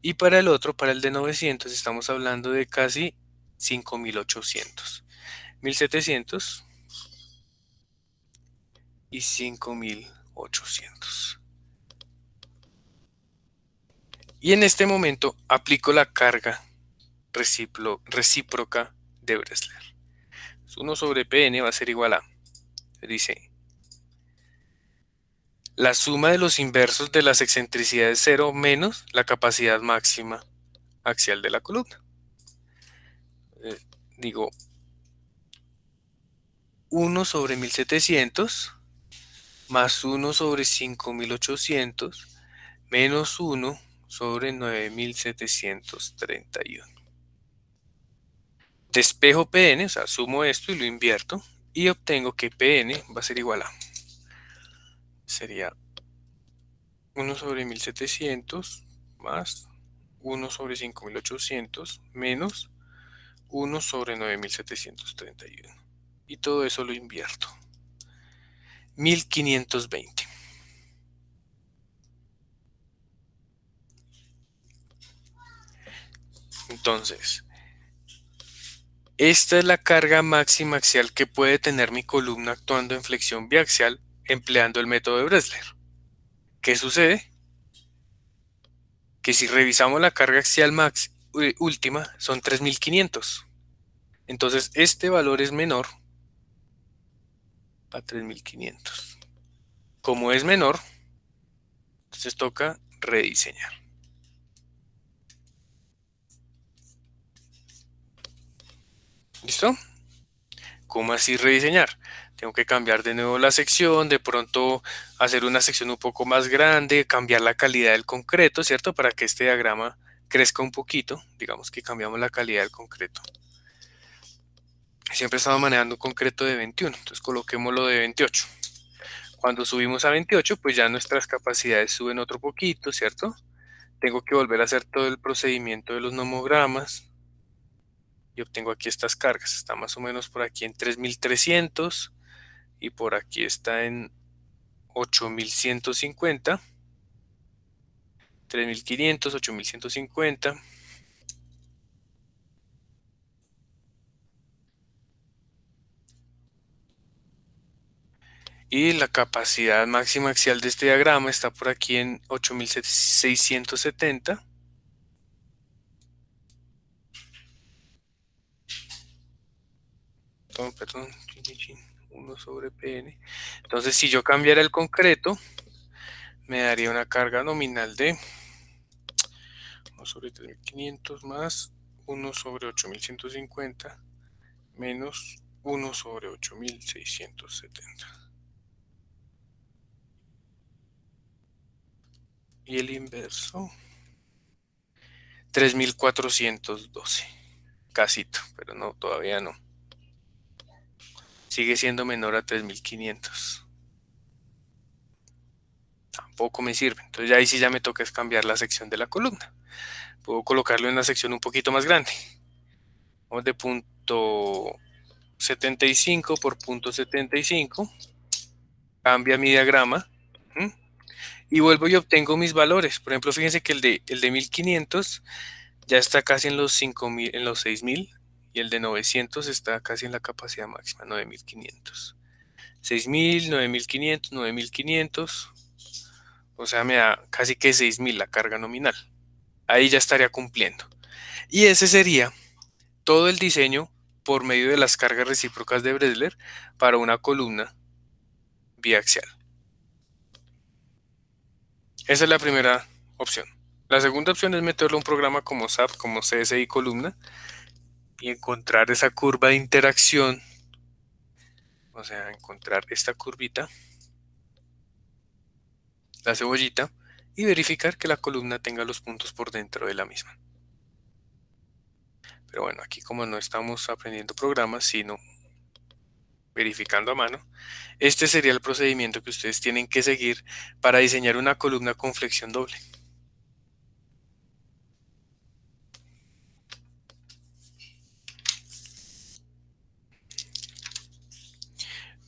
Y para el otro, para el de 900, estamos hablando de casi 5800. 1700 y 5800. Y en este momento aplico la carga recíproca de Bresler. 1 sobre Pn va a ser igual a, dice, la suma de los inversos de las excentricidades 0 menos la capacidad máxima axial de la columna. Digo, 1 sobre 1700 más 1 sobre 5800 menos 1 sobre 9731. Despejo Pn, o sea, sumo esto y lo invierto, y obtengo que Pn va a ser igual a, sería 1 sobre 1700 más 1 sobre 5800 menos 1 sobre 9731. Y todo eso lo invierto. 1520. Entonces, esta es la carga máxima axial que puede tener mi columna actuando en flexión biaxial empleando el método de Bresler. ¿Qué sucede? Que si revisamos la carga axial última son 3500. Entonces este valor es menor a 3500. Como es menor, entonces toca rediseñar. ¿Listo? ¿Cómo así rediseñar? Tengo que cambiar de nuevo la sección, de pronto hacer una sección un poco más grande, cambiar la calidad del concreto, ¿cierto? Para que este diagrama crezca un poquito. Digamos que cambiamos la calidad del concreto. Siempre estamos manejando un concreto de 21, entonces coloquémoslo de 28. Cuando subimos a 28, pues ya nuestras capacidades suben otro poquito, ¿cierto? Tengo que volver a hacer todo el procedimiento de los nomogramas. Y obtengo aquí estas cargas. Está más o menos por aquí en 3300 y por aquí está en 8150, 3500, 8150. Y la capacidad máxima axial de este diagrama está por aquí en 8670. Perdón, 1 sobre Pn. Entonces, si yo cambiara el concreto, me daría una carga nominal de 1 sobre 3500 más 1 sobre 8150 menos 1 sobre 8670. Y el inverso, 3412. Casito, pero no, todavía no. Sigue siendo menor a 3500. Tampoco me sirve. Entonces ya ahí sí ya me toca es cambiar la sección de la columna. Puedo colocarlo en una sección un poquito más grande. Vamos de punto 75 por punto 75. Cambia mi diagrama. Y vuelvo y obtengo mis valores. Por ejemplo, fíjense que el de 1500 ya está casi en los 5000, en los 6000. Y el de 900 está casi en la capacidad máxima, 9500. 6000, 9500, 9500. O sea, me da casi que 6000 la carga nominal. Ahí ya estaría cumpliendo. Y ese sería todo el diseño por medio de las cargas recíprocas de Bresler para una columna biaxial. Esa es la primera opción. La segunda opción es meterle un programa como SAP, como CSI columna, y encontrar esa curva de interacción, o sea, encontrar esta curvita, la cebollita, y verificar que la columna tenga los puntos por dentro de la misma. Pero bueno, aquí como no estamos aprendiendo programas, sino verificando a mano, este sería el procedimiento que ustedes tienen que seguir para diseñar una columna con flexión doble.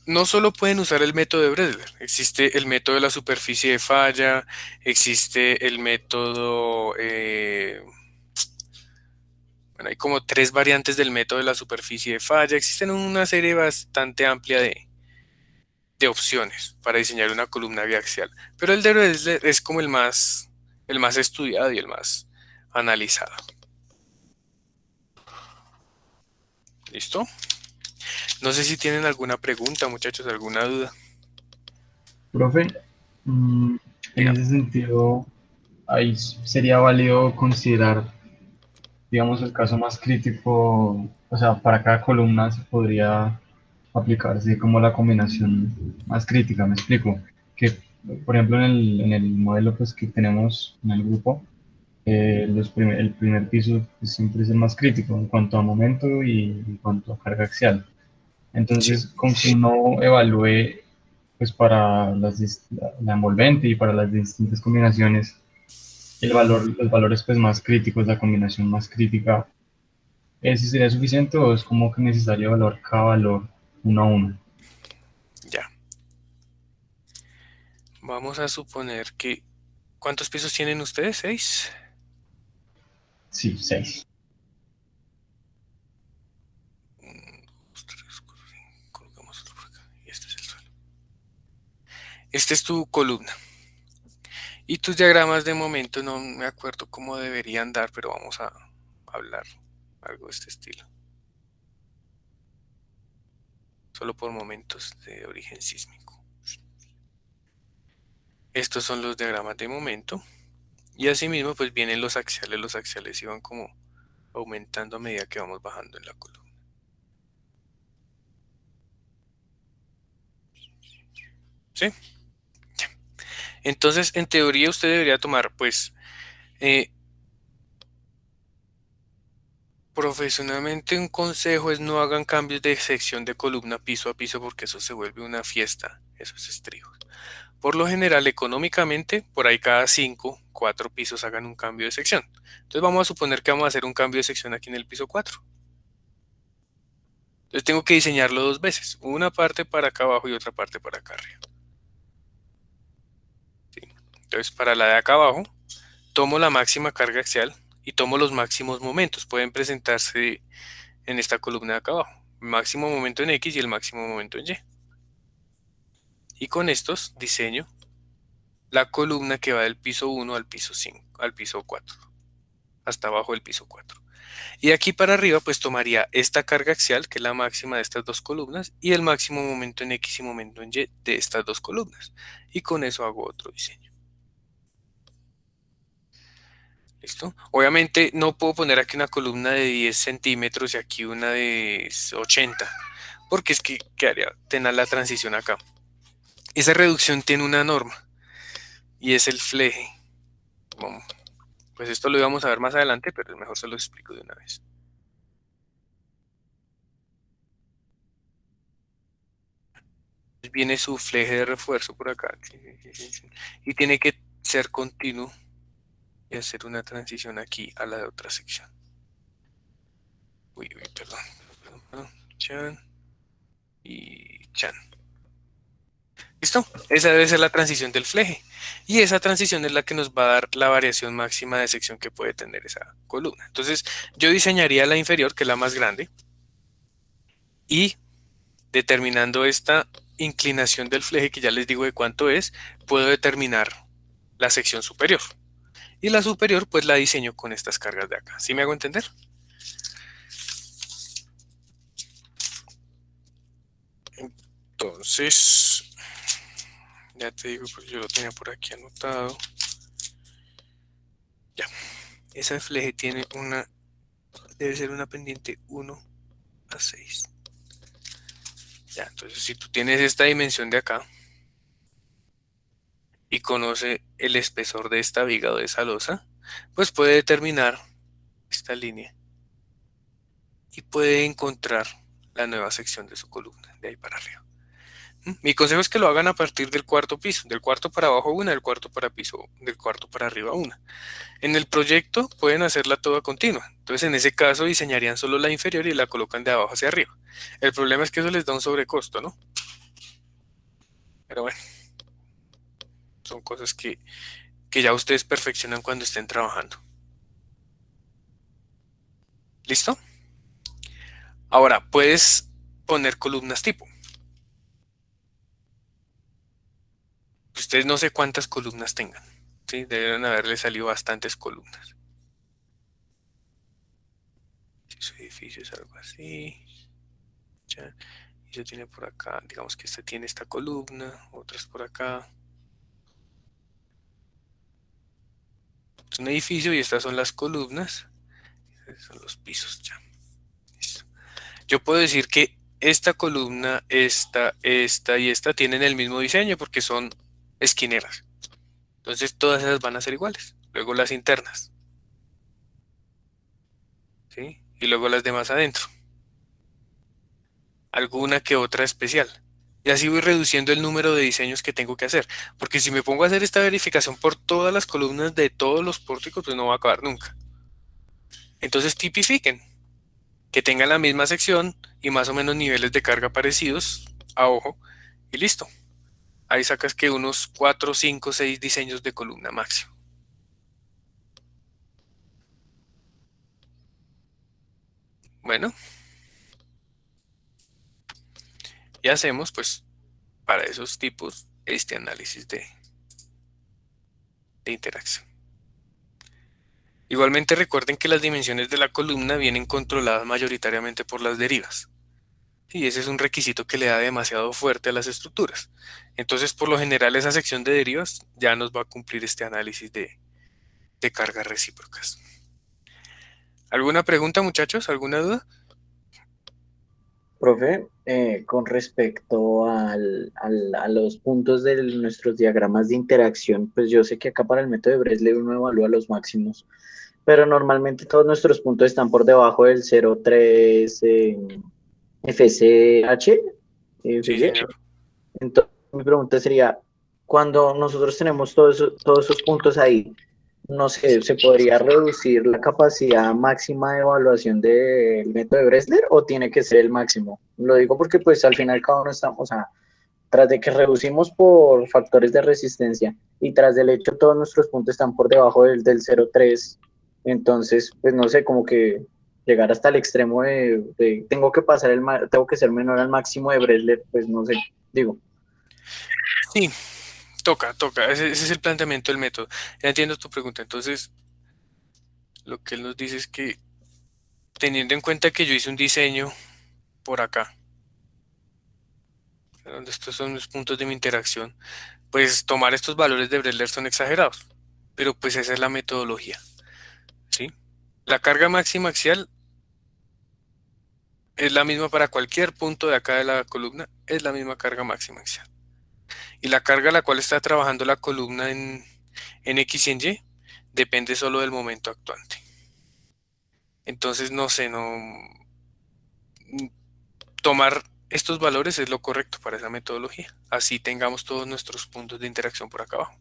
No solo pueden usar el método de Bresler, existe el método de la superficie de falla, existe el método, bueno, hay como 3 variantes del método de la superficie de falla, existen una serie bastante amplia de opciones para diseñar una columna biaxial, pero el de Bresler es como el más estudiado y el más analizado. ¿Listo? No sé si tienen alguna pregunta, muchachos, alguna duda.
Profe, en ese sentido, ahí sería válido considerar, digamos, el caso más crítico, o sea, para cada columna se podría aplicarse como la combinación más crítica, me explico, que por ejemplo en el modelo pues, que tenemos en el grupo, el primer piso pues, siempre es el más crítico en cuanto a momento y en cuanto a carga axial.
Sí,
Entonces, con que uno evalúe pues para la envolvente y para las distintas combinaciones, los valores pues más críticos, la combinación más crítica, ¿ese sería suficiente o es como que necesario evaluar cada valor uno a uno?
ya. Vamos a suponer que... ¿Cuántos pisos tienen ustedes? ¿6?
Sí, 6.
Dos, tres, cuatro, cinco. Colocamos otro por acá. Y este es el suelo. Esta es tu columna. Y tus diagramas de momento no me acuerdo cómo deberían dar, pero vamos a hablar algo de este estilo. Solo por momentos de origen sísmico. Estos son los diagramas de momento. Y asimismo pues vienen los axiales. Los axiales iban como aumentando a medida que vamos bajando en la columna. ¿Sí? Entonces, en teoría usted debería tomar pues eh, profesionalmente un consejo es no hagan cambios de sección de columna piso a piso porque eso se vuelve una fiesta, esos estribos. Por lo general, económicamente, por ahí cada 5, 4 pisos hagan un cambio de sección. Entonces vamos a suponer que vamos a hacer un cambio de sección aquí en el piso 4. Entonces tengo que diseñarlo dos veces, una parte para acá abajo y otra parte para acá arriba. ¿Sí? Entonces para la de acá abajo, tomo la máxima carga axial y tomo los máximos momentos. Pueden presentarse en esta columna de acá abajo. Máximo momento en X y el máximo momento en Y. Y con estos diseño la columna que va del piso 1 al piso 5, al piso 4, hasta abajo del piso 4. Y aquí para arriba pues tomaría esta carga axial, que es la máxima de estas dos columnas, y el máximo momento en X y momento en Y de estas dos columnas. Y con eso hago otro diseño. ¿Listo? Obviamente no puedo poner aquí una columna de 10 centímetros y aquí una de 80, porque es que quedaría tener la transición acá. Esa reducción tiene una norma y es el fleje. Bueno, pues esto lo íbamos a ver más adelante, pero mejor se lo explico de una vez. Viene su fleje de refuerzo por acá y tiene que ser continuo y hacer una transición aquí a la de otra sección. Uy, perdón. Chan y chan. ¿Listo? Esa debe ser la transición del fleje. Y esa transición es la que nos va a dar la variación máxima de sección que puede tener esa columna. Entonces, yo diseñaría la inferior, que es la más grande, y determinando esta inclinación del fleje, que ya les digo de cuánto es, puedo determinar la sección superior. Y la superior, pues la diseño con estas cargas de acá. ¿Sí me hago entender? Entonces, ya te digo, pues yo lo tenía por aquí anotado. Ya, ese fleje tiene debe ser una pendiente 1 a 6. Ya, entonces si tú tienes esta dimensión de acá y conoce el espesor de esta viga o de esa losa, pues puede determinar esta línea y puede encontrar la nueva sección de su columna, de ahí para arriba. Mi consejo es que lo hagan a partir del cuarto piso, del cuarto para abajo una, del cuarto para piso, del cuarto para arriba una. En el proyecto pueden hacerla toda continua, entonces en ese caso diseñarían solo la inferior y la colocan de abajo hacia arriba. El problema es que eso les da un sobrecosto, ¿no? Pero bueno, son cosas que ya ustedes perfeccionan cuando estén trabajando. ¿Listo? Ahora, puedes poner columnas tipo. Ustedes no sé cuántas columnas tengan, ¿sí? Deben haberle salido bastantes columnas. Si su edificio es algo así, ya. Y se tiene por acá, digamos que este tiene esta columna, otras por acá. Es un edificio y estas son las columnas. Estos son los pisos ya. Listo. Yo puedo decir que esta columna, esta y esta tienen el mismo diseño porque son esquineras. Entonces todas esas van a ser iguales. Luego las internas. ¿sí? Y luego las demás adentro. Alguna que otra especial. Y así voy reduciendo el número de diseños que tengo que hacer. Porque si me pongo a hacer esta verificación por todas las columnas de todos los pórticos, pues no va a acabar nunca. Entonces tipifiquen, que tengan la misma sección y más o menos niveles de carga parecidos a ojo y listo. Ahí sacas que unos 4, 5, 6 diseños de columna máximo. Bueno, y hacemos pues para esos tipos este análisis de interacción. Igualmente recuerden que las dimensiones de la columna vienen controladas mayoritariamente por las derivas. Y ese es un requisito que le da demasiado fuerte a las estructuras. Entonces, por lo general, esa sección de derivas ya nos va a cumplir este análisis de cargas recíprocas. ¿Alguna pregunta, muchachos? ¿Alguna duda?
Profe, con respecto a los puntos de nuestros diagramas de interacción, pues yo sé que acá para el método de Bresler uno evalúa los máximos, pero normalmente todos nuestros puntos están por debajo del 0,3 FCH,
Sí,
FY.
señor.
Entonces, mi pregunta sería, cuando nosotros tenemos todos esos puntos ahí, no sé, ¿se podría reducir la capacidad máxima de evaluación del método de Bresler o tiene que ser el máximo? Lo digo porque pues al final cada uno estamos, o sea, tras de que reducimos por factores de resistencia y tras del hecho todos nuestros puntos están por debajo del 0,3, entonces pues no sé, como que llegar hasta el extremo de tengo que pasar tengo que ser menor al máximo de Bresler, pues no sé, digo.
Sí, toca. Ese es el planteamiento del método. Ya entiendo tu pregunta. Entonces, lo que él nos dice es que teniendo en cuenta que yo hice un diseño por acá, donde estos son los puntos de mi interacción, pues tomar estos valores de Bresler son exagerados. Pero pues esa es la metodología, ¿sí? La carga máxima axial es la misma para cualquier punto de acá de la columna, es la misma carga máxima axial. Y la carga a la cual está trabajando la columna en X y en Y depende solo del momento actuante. Entonces, no sé, no tomar estos valores es lo correcto para esa metodología. Así tengamos todos nuestros puntos de interacción por acá abajo.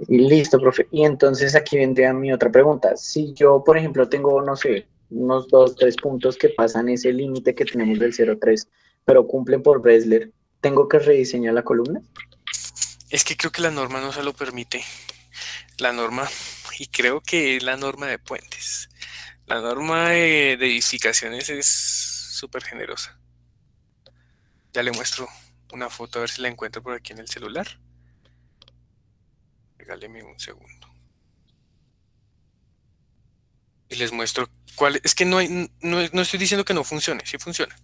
Y listo, profe. Y entonces aquí vendría mi otra pregunta. Si yo, por ejemplo, tengo, no sé, unos 2, 3 puntos que pasan ese límite que tenemos del 0,3, pero cumplen por Bresler, ¿tengo que rediseñar la columna?
Es que creo que la norma no se lo permite. La norma, y creo que es la norma de puentes. La norma de edificaciones es súper generosa. Ya le muestro una foto a ver si la encuentro por aquí en el celular. Regáleme un segundo. Y les muestro cuál. Es que no estoy diciendo que no funcione, sí funciona.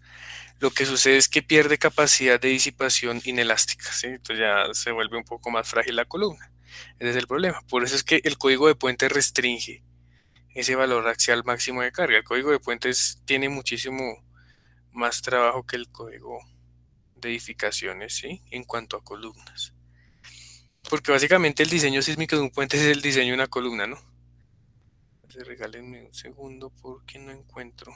Lo que sucede es que pierde capacidad de disipación inelástica, ¿sí? Entonces ya se vuelve un poco más frágil la columna. Ese es el problema. Por eso es que el código de puente restringe ese valor axial máximo de carga. El código de puentes tiene muchísimo más trabajo que el código de edificaciones, ¿sí? En cuanto a columnas. Porque básicamente el diseño sísmico de un puente es el diseño de una columna, ¿no? Entonces regálenme un segundo porque no encuentro.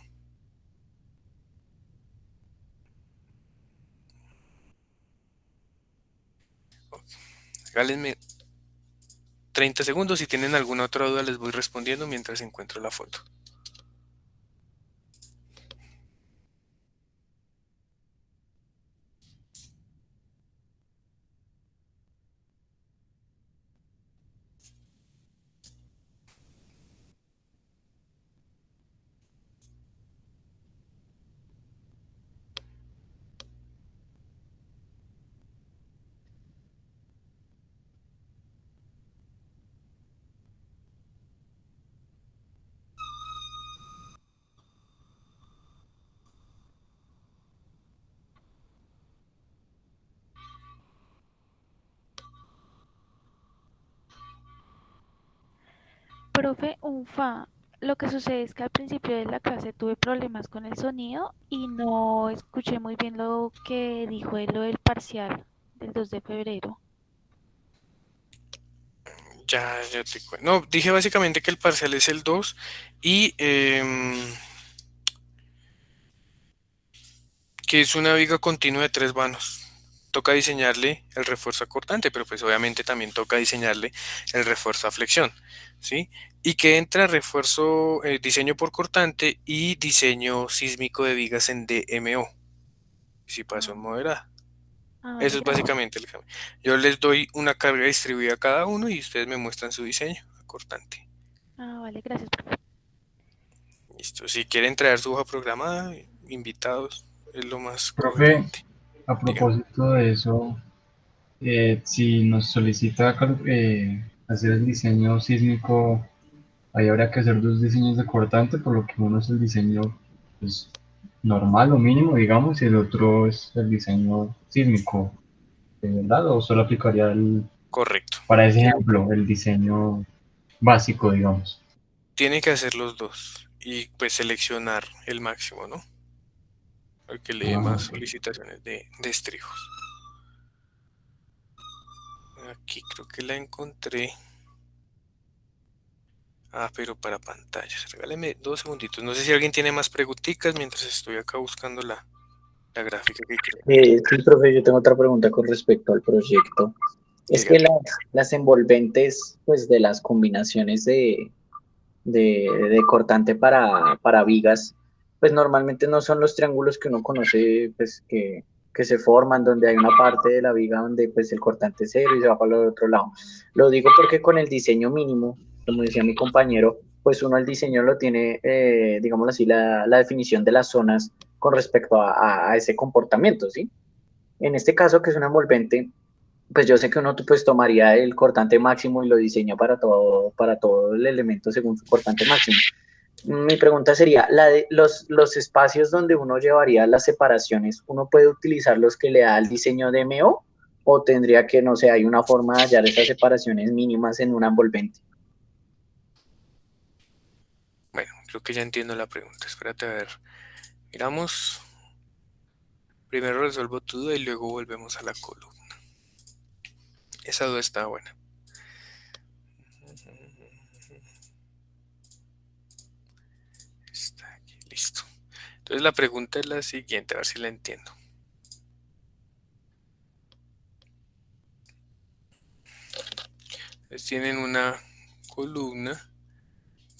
Regálenme 30 segundos. Si tienen alguna otra duda les voy respondiendo mientras encuentro la foto.
Profe, lo que sucede es que al principio de la clase tuve problemas con el sonido y no escuché muy bien lo que dijo él, lo del parcial del 2 de febrero.
Ya te cuento. No, dije básicamente que el parcial es el 2 y que es una viga continua de 3 vanos. Toca diseñarle el refuerzo acortante, pero pues obviamente también toca diseñarle el refuerzo a flexión, ¿sí? Y que entra refuerzo, diseño por cortante y diseño sísmico de vigas en DMO, disipación
Ah,
moderada.
vale,
Eso es
gracias.
básicamente el ejemplo. Yo les doy una carga distribuida a cada uno y ustedes me muestran su diseño acortante.
Vale, gracias, profe.
Listo. Si quieren traer su hoja programada, invitados, es lo más
Profe,
conveniente.
a
Dígame.
propósito de eso, si nos solicita hacer el diseño sísmico, ahí habrá que hacer dos diseños de cortante, por lo que uno es el diseño pues, normal o mínimo, digamos, y el otro es el diseño sísmico, ¿de verdad? ¿O solo aplicaría
Correcto.
para ese ejemplo el diseño básico, digamos?
Tiene que hacer los dos y pues seleccionar el máximo, ¿no? El que le dé
Ah,
más
ok.
solicitaciones de estribos. Aquí creo que la encontré. Pero para pantallas. Regáleme 2 segunditos. No sé si alguien tiene más preguntitas mientras estoy acá buscando la gráfica que quiero ver.
Sí, profe, yo tengo otra pregunta con respecto al proyecto. Es que
Dígame.
las envolventes, pues, de las combinaciones de cortante para vigas, pues normalmente no son los triángulos que uno conoce, pues, que se forman, donde hay una parte de la viga donde, pues, el cortante es cero y se va para el otro lado. Lo digo porque con el diseño mínimo, como decía mi compañero, pues uno el diseño lo tiene, digámoslo así, la definición de las zonas con respecto a ese comportamiento, ¿sí? En este caso, que es una envolvente, pues yo sé que uno pues tomaría el cortante máximo y lo diseña para todo el elemento según su cortante máximo. Mi pregunta sería, los espacios donde uno llevaría las separaciones, ¿uno puede utilizar los que le da el diseño de MO o tendría que, no sé, hay una forma de hallar esas separaciones mínimas en una envolvente?
Bueno, creo que ya entiendo la pregunta. Espérate a ver. Miramos. Primero resuelvo tu duda y luego volvemos a la columna. Esa duda está buena. Está aquí, listo. Entonces la pregunta es la siguiente, a ver si la entiendo. Entonces tienen una columna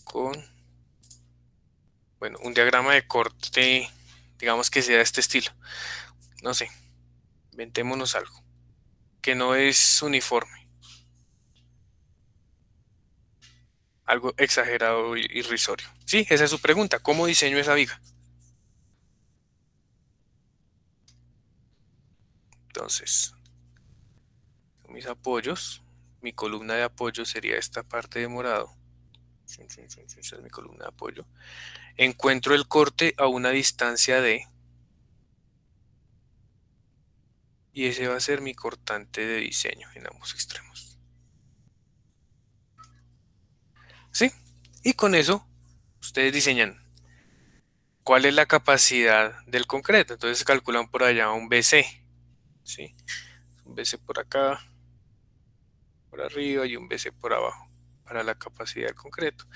con, bueno, un diagrama de corte, digamos que sea de este estilo. No sé, inventémonos algo, que no es uniforme, algo exagerado y irrisorio. Sí, esa es su pregunta, ¿cómo diseño esa viga? Entonces, mis apoyos, mi columna de apoyo sería esta parte de morado. Esa es mi columna de apoyo. Encuentro el corte a una distancia de, y ese va a ser mi cortante de diseño en ambos extremos. ¿Sí? Y con eso, ustedes diseñan cuál es la capacidad del concreto. Entonces calculan por allá un BC. ¿Sí? Un BC por acá, por arriba y un BC por abajo para la capacidad del concreto.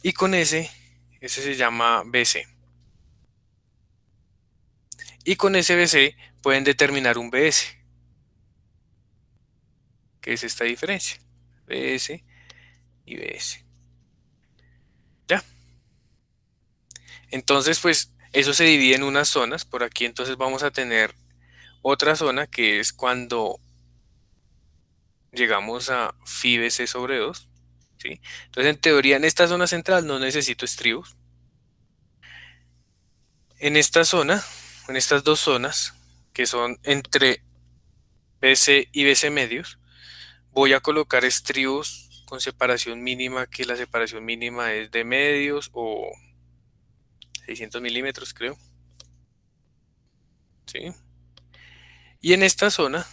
Y con ese se llama BC. Y con ese BC pueden determinar un BS, que es esta diferencia. BS y BS. ¿Ya? Entonces, pues eso se divide en unas zonas. Por aquí entonces vamos a tener otra zona que es cuando llegamos a phi BC sobre 2. ¿Sí? Entonces, en teoría, en esta zona central no necesito estribos. En esta zona, en estas dos zonas, que son entre BC y BC medios, voy a colocar estribos con separación mínima, que la separación mínima es de medios o 600 milímetros, creo. ¿Sí? Y en esta zona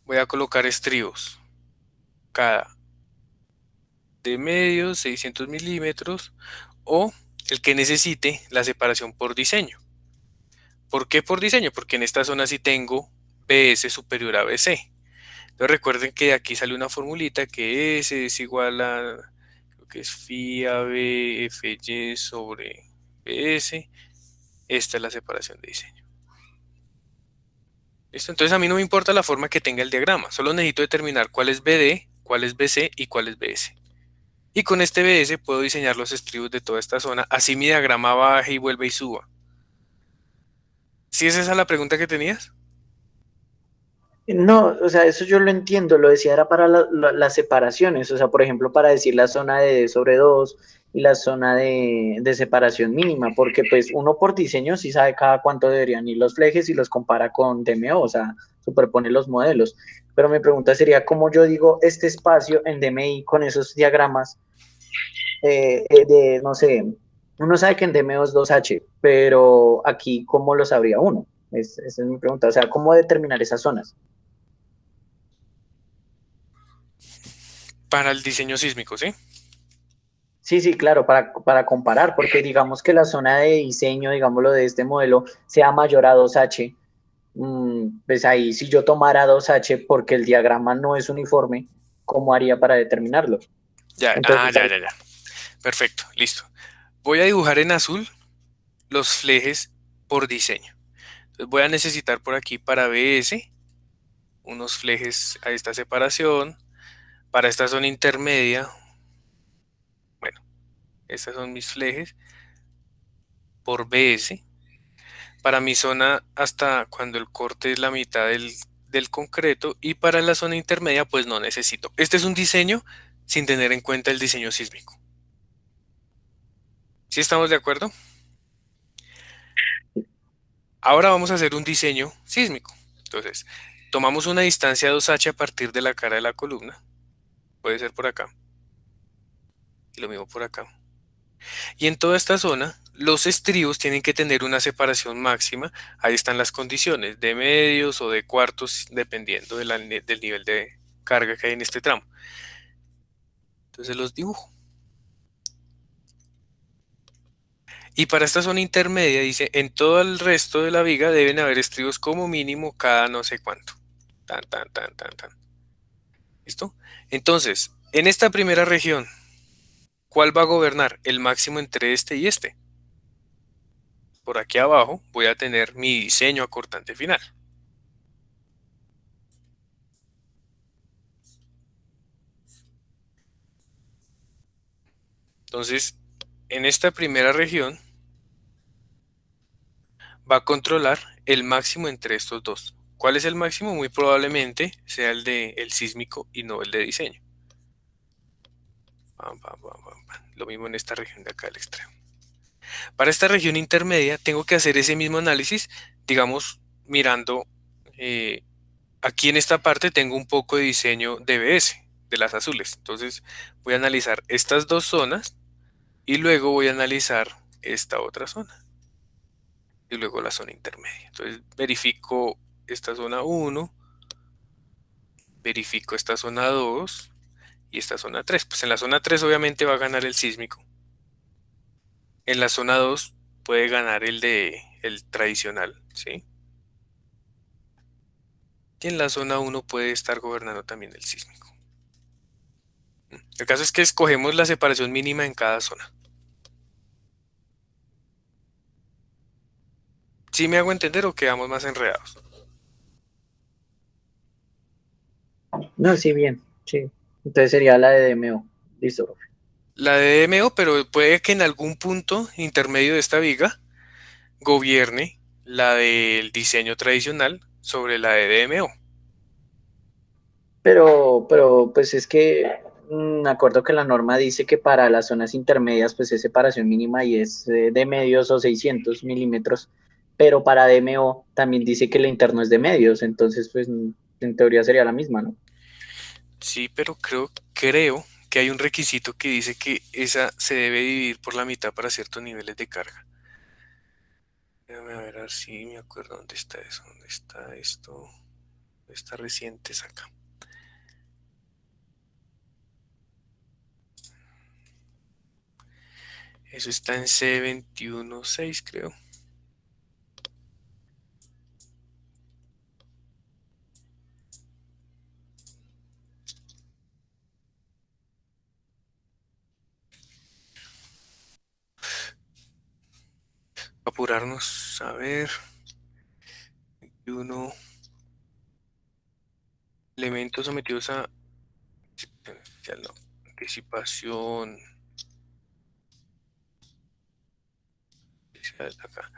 voy a colocar estribos, cada de medios, 600 milímetros, o el que necesite la separación por diseño. ¿Por qué por diseño? Porque en esta zona sí tengo BS superior a BC. Entonces recuerden que de aquí sale una formulita que S es igual a, creo que es phi AB FY sobre BS. Esta es la separación de diseño. ¿Listo? Entonces a mí no me importa la forma que tenga el diagrama, solo necesito determinar cuál es BD, cuál es BC y cuál es BS. Y con este BS puedo diseñar los estribos de toda esta zona, así mi diagrama baje y vuelva y suba. ¿Sí es esa la pregunta que tenías?
No, o sea, eso yo lo entiendo, lo decía era para las separaciones, o sea, por ejemplo, para decir la zona de D sobre 2 y la zona de separación mínima, porque pues uno por diseño sí sabe cada cuánto deberían ir los flejes y los compara con DMO, o sea, superpone los modelos. Pero mi pregunta sería, ¿cómo yo digo este espacio en DMI con esos diagramas no sé, uno sabe que en DMO es 2H, pero aquí, ¿cómo lo sabría uno? Esa es mi pregunta, o sea, ¿cómo determinar esas zonas?
Para el diseño sísmico, ¿sí?
Sí, sí, claro, para comparar, porque digamos que la zona de diseño, digámoslo, de este modelo sea mayor a 2H, pues ahí si yo tomara 2H porque el diagrama no es uniforme, ¿cómo haría para determinarlo?
Ya,
Entonces,
ya, ya, ya. Perfecto, listo. Voy a dibujar en azul los flejes por diseño. Entonces voy a necesitar por aquí para BS unos flejes a esta separación. Para esta zona intermedia, bueno, estos son mis flejes por BS. Para mi zona hasta cuando el corte es la mitad del concreto y para la zona intermedia pues no necesito. Este es un diseño sin tener en cuenta el diseño sísmico. ¿Sí estamos de acuerdo? Ahora vamos a hacer un diseño sísmico. Entonces, tomamos una distancia 2H a partir de la cara de la columna. Puede ser por acá. Y lo mismo por acá. Y en toda esta zona, los estribos tienen que tener una separación máxima. Ahí están las condiciones de medios o de cuartos, dependiendo del nivel de carga que hay en este tramo. Entonces los dibujo. Y para esta zona intermedia dice, en todo el resto de la viga deben haber estribos como mínimo cada no sé cuánto. Tan, tan, tan, tan, tan. ¿Listo? Entonces, en esta primera región, ¿cuál va a gobernar? El máximo entre este y este. Por aquí abajo voy a tener mi diseño acortante final. Entonces, en esta primera región va a controlar el máximo entre estos dos. ¿Cuál es el máximo? Muy probablemente sea el de el sísmico y no el de diseño. Pam, pam, pam, pam, pam. Lo mismo en esta región de acá al extremo. Para esta región intermedia tengo que hacer ese mismo análisis, digamos, mirando aquí en esta parte tengo un poco de diseño DBS, de las azules. Entonces voy a analizar estas dos zonas y luego voy a analizar esta otra zona y luego la zona intermedia. Entonces verifico esta zona 1, verifico esta zona 2 y esta zona 3. Pues en la zona 3 obviamente va a ganar el sísmico. En la zona 2 puede ganar el tradicional, ¿sí? Y en la zona 1 puede estar gobernando también el sísmico. El caso es que escogemos la separación mínima en cada zona. ¿Sí me hago entender o quedamos más enredados?
no, sí, bien, sí. Entonces sería la de DMO. Listo, profe.
La de DMO, pero puede que en algún punto intermedio de esta viga gobierne la del diseño tradicional sobre la de DMO.
Pero, pues es que me acuerdo que la norma dice que para las zonas intermedias, pues es separación mínima y es de medios o 600 milímetros, pero para DMO también dice que el interno es de medios, entonces, pues en teoría sería la misma, ¿no?
Sí, pero creo que hay un requisito que dice que esa se debe dividir por la mitad para ciertos niveles de carga. Déjame ver si me acuerdo dónde está eso, dónde está esto, dónde está recientes acá. Eso está en C21.6, creo. apurarnos. A ver. Uno. Elementos sometidos a... No, disipación. Acá.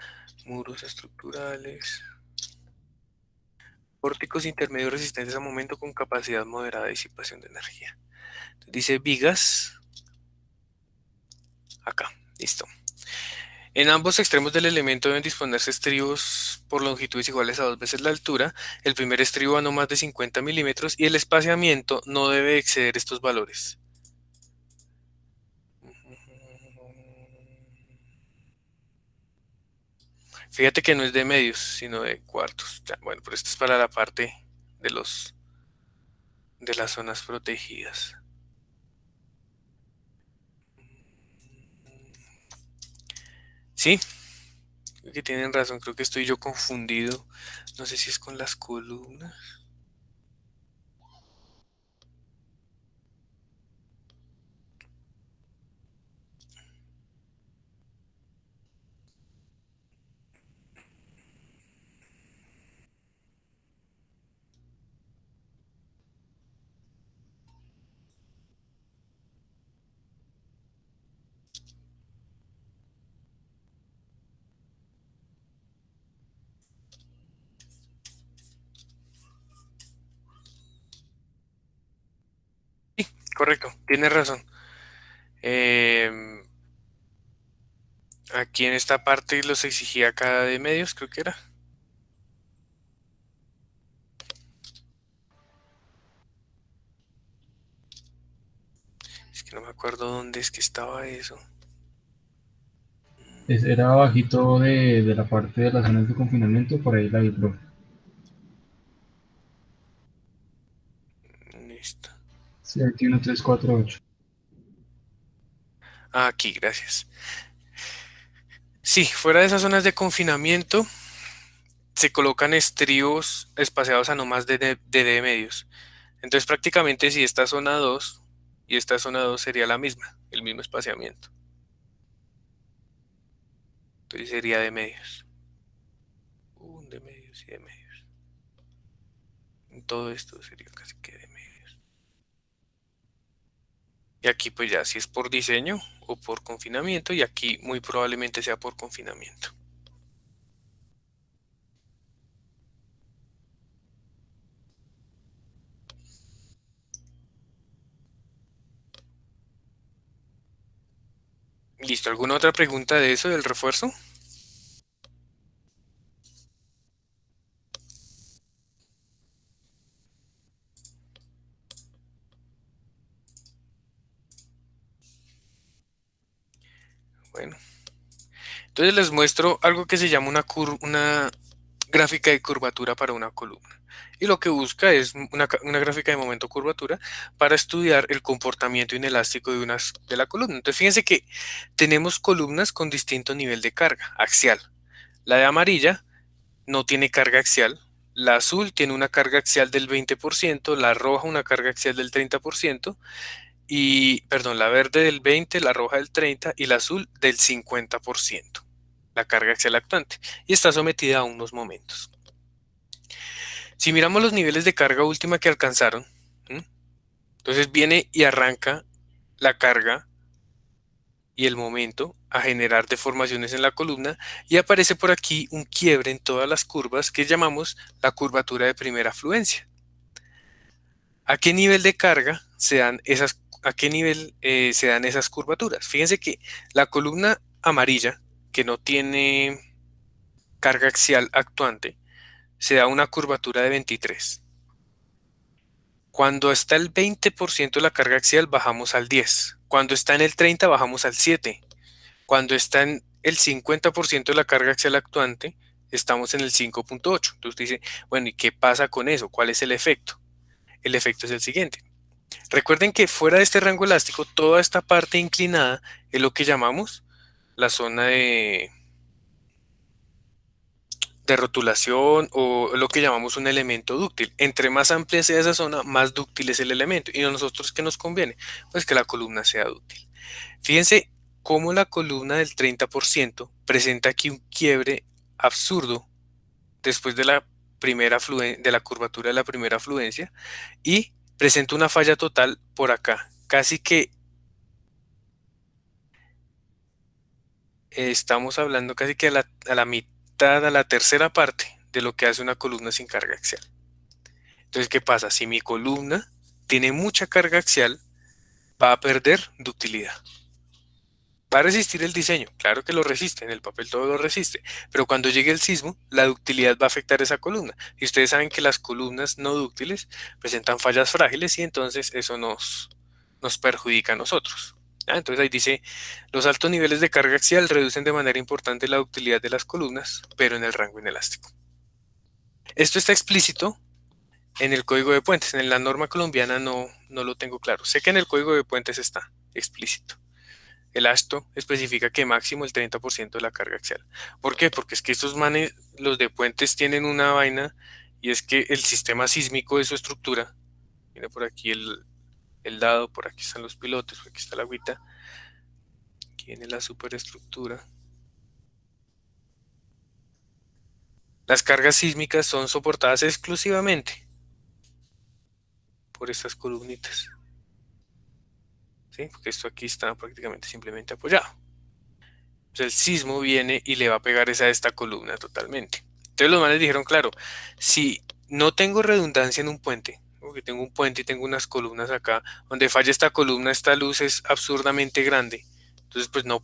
Muros estructurales. Pórticos intermedios resistentes a momento con capacidad moderada de disipación de energía. Entonces, dice vigas. Acá, listo. En ambos extremos del elemento deben disponerse estribos por longitudes iguales a 2 veces la altura. El primer estribo a no más de 50 milímetros y el espaciamiento no debe exceder estos valores. Fíjate que no es de medios, sino de cuartos. Ya, bueno, pero esto es para la parte de las zonas protegidas. Sí, creo que tienen razón, creo que estoy yo confundido. No sé si es con las columnas. Sí, correcto, tienes razón. Aquí en esta parte los exigía cada de medios, creo que era. Es que no me acuerdo dónde es que estaba eso.
Era bajito de la parte de las zonas de confinamiento, por ahí la vi, profe.
Listo.
Sí, aquí 1348.
Aquí, gracias. Sí, fuera de esas zonas de confinamiento se colocan estribos espaciados a no más de D medios. Entonces prácticamente si esta zona 2 y esta zona 2 sería la misma, el mismo espaciamiento. Entonces sería de medios. De medios y de medios. En todo esto sería casi que de medios. Y aquí pues ya si es por diseño o por confinamiento, y aquí muy probablemente sea por confinamiento. Listo, ¿alguna otra pregunta de eso, del refuerzo? Bueno, entonces les muestro algo que se llama una gráfica de curvatura para una columna. Y lo que busca es una gráfica de momento curvatura para estudiar el comportamiento inelástico de la columna. Entonces fíjense que tenemos columnas con distinto nivel de carga axial. La de amarilla no tiene carga axial, la azul tiene una carga axial del 20%, la roja una carga axial del 30%, y, perdón, la verde del 20%, la roja del 30% y la azul del 50%, la carga axial actuante, y está sometida a unos momentos. Si miramos los niveles de carga última que alcanzaron, entonces viene y arranca la carga y el momento a generar deformaciones en la columna y aparece por aquí un quiebre en todas las curvas que llamamos la curvatura de primera afluencia. ¿A qué nivel de carga se dan esas curvaturas? Fíjense que la columna amarilla, que no tiene carga axial actuante, se da una curvatura de 23. Cuando está el 20% de la carga axial, bajamos al 10. Cuando está en el 30, bajamos al 7. Cuando está en el 50% de la carga axial actuante, estamos en el 5.8. Entonces dice, bueno, ¿y qué pasa con eso? ¿Cuál es el efecto? El efecto es el siguiente. Recuerden que fuera de este rango elástico, toda esta parte inclinada es lo que llamamos la zona de rotulación o lo que llamamos un elemento dúctil. Entre más amplia sea esa zona, más dúctil es el elemento. Y a nosotros, ¿qué nos conviene? Pues que la columna sea dúctil. Fíjense cómo la columna del 30% presenta aquí un quiebre absurdo después de la de la curvatura de la primera afluencia y presenta una falla total por acá, casi que estamos hablando casi que a la mitad, a la tercera parte de lo que hace una columna sin carga axial. Entonces, ¿qué pasa? Si mi columna tiene mucha carga axial, va a perder ductilidad. Va a resistir el diseño, claro que lo resiste, en el papel todo lo resiste, pero cuando llegue el sismo, la ductilidad va a afectar esa columna. Y ustedes saben que las columnas no dúctiles presentan fallas frágiles y entonces eso nos perjudica a nosotros. Entonces ahí dice, los altos niveles de carga axial reducen de manera importante la ductilidad de las columnas, pero en el rango inelástico. Esto está explícito en el código de puentes, en la norma colombiana no lo tengo claro. Sé que en el código de puentes está explícito. El ASTO especifica que máximo el 30% de la carga axial. ¿Por qué? Porque es que estos manes, los de puentes, tienen una vaina y es que el sistema sísmico de su estructura, mira por aquí el dado, por aquí están los pilotes, por aquí está la agüita, aquí viene la superestructura. Las cargas sísmicas son soportadas exclusivamente por estas columnitas. ¿Sí? Porque esto aquí está prácticamente simplemente apoyado. Entonces el sismo viene y le va a pegar a esta columna totalmente. Entonces los manes dijeron, claro, si no tengo redundancia en un puente, porque tengo un puente y tengo unas columnas acá, donde falla esta columna, esta luz es absurdamente grande, entonces pues no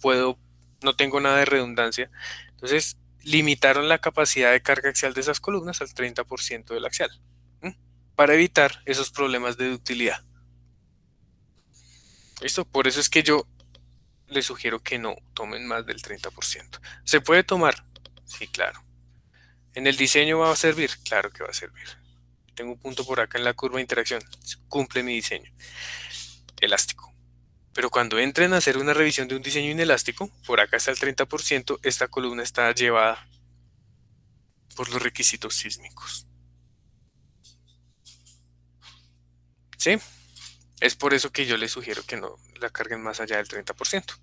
tengo nada de redundancia, entonces limitaron la capacidad de carga axial de esas columnas al 30% del axial, para evitar esos problemas de ductilidad. ¿Listo? Por eso es que yo les sugiero que no tomen más del 30%. ¿Se puede tomar? Sí, claro. ¿En el diseño va a servir? Claro que va a servir. Tengo un punto por acá en la curva de interacción. Cumple mi diseño. Elástico. Pero cuando entren a hacer una revisión de un diseño inelástico, por acá está el 30%, esta columna está llevada por los requisitos sísmicos. ¿Sí? Es por eso que yo les sugiero que no la carguen más allá del 30%.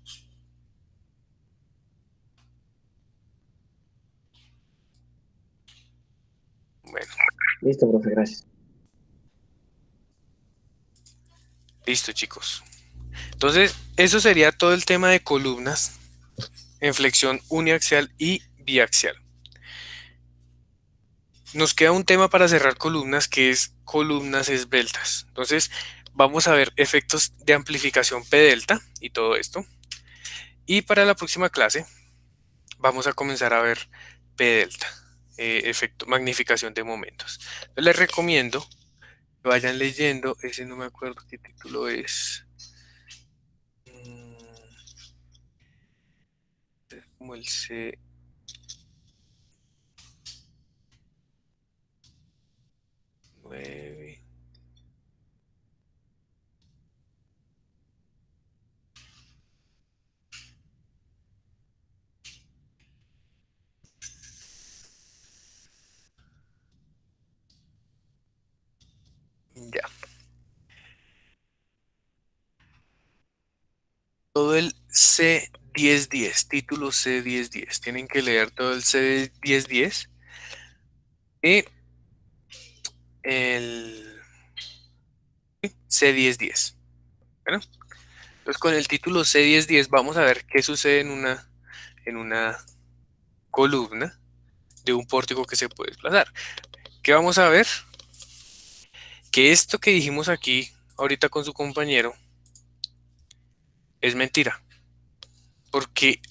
Bueno.
Listo, profe, gracias.
Listo, chicos. Entonces, eso sería todo el tema de columnas en flexión uniaxial y biaxial. Nos queda un tema para cerrar columnas que es columnas esbeltas. Entonces, vamos a ver efectos de amplificación P delta y todo esto. Y para la próxima clase vamos a comenzar a ver P delta, efecto magnificación de momentos. Entonces, les recomiendo que vayan leyendo, ese no me acuerdo qué título es. Como el C. Ya. Todo el C1010, título C1010. Tienen que leer todo el C1010 y el C1010. Bueno, entonces con el título C1010 vamos a ver qué sucede en una columna de un pórtico que se puede desplazar. ¿Qué vamos a ver? Que esto que dijimos aquí ahorita con su compañero es mentira. Porque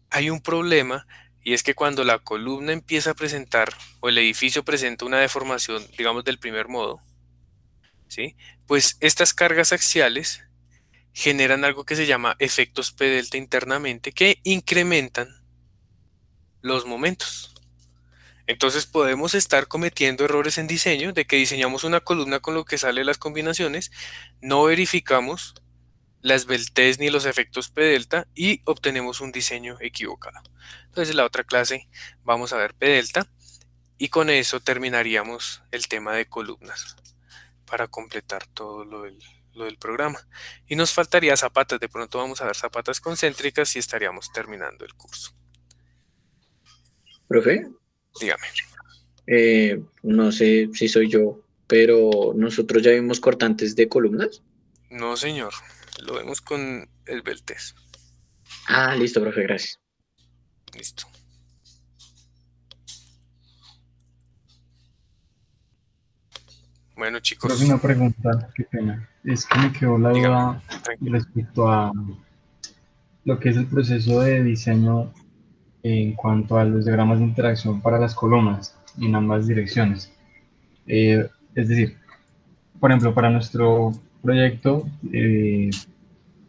hay un problema y es que cuando la columna empieza a presentar o el edificio presenta una deformación, digamos del primer modo, ¿sí? Pues estas cargas axiales generan algo que se llama efectos P delta internamente que incrementan los momentos. Entonces podemos estar cometiendo errores en diseño de que diseñamos una columna con lo que sale las combinaciones, no verificamos la esbeltez ni los efectos P delta y obtenemos un diseño equivocado. Entonces en la otra clase vamos a ver P delta y con eso terminaríamos el tema de columnas para completar todo lo del programa. Y nos faltaría zapatas. De pronto vamos a ver zapatas concéntricas y estaríamos terminando el curso.
Profe,
Dígame.
no sé si soy yo, pero nosotros ya vimos cortantes de columnas.
No, señor. Lo vemos con el Beltes.
Ah, listo, profe, gracias.
Listo. Bueno,
Profe,
chicos,
una pregunta, qué pena. Es que me quedó la
dígame.
duda
Tranquilo.
respecto a lo que es el proceso de diseño en cuanto a los diagramas de interacción para las columnas en ambas direcciones. Es decir, por ejemplo, para nuestro proyecto,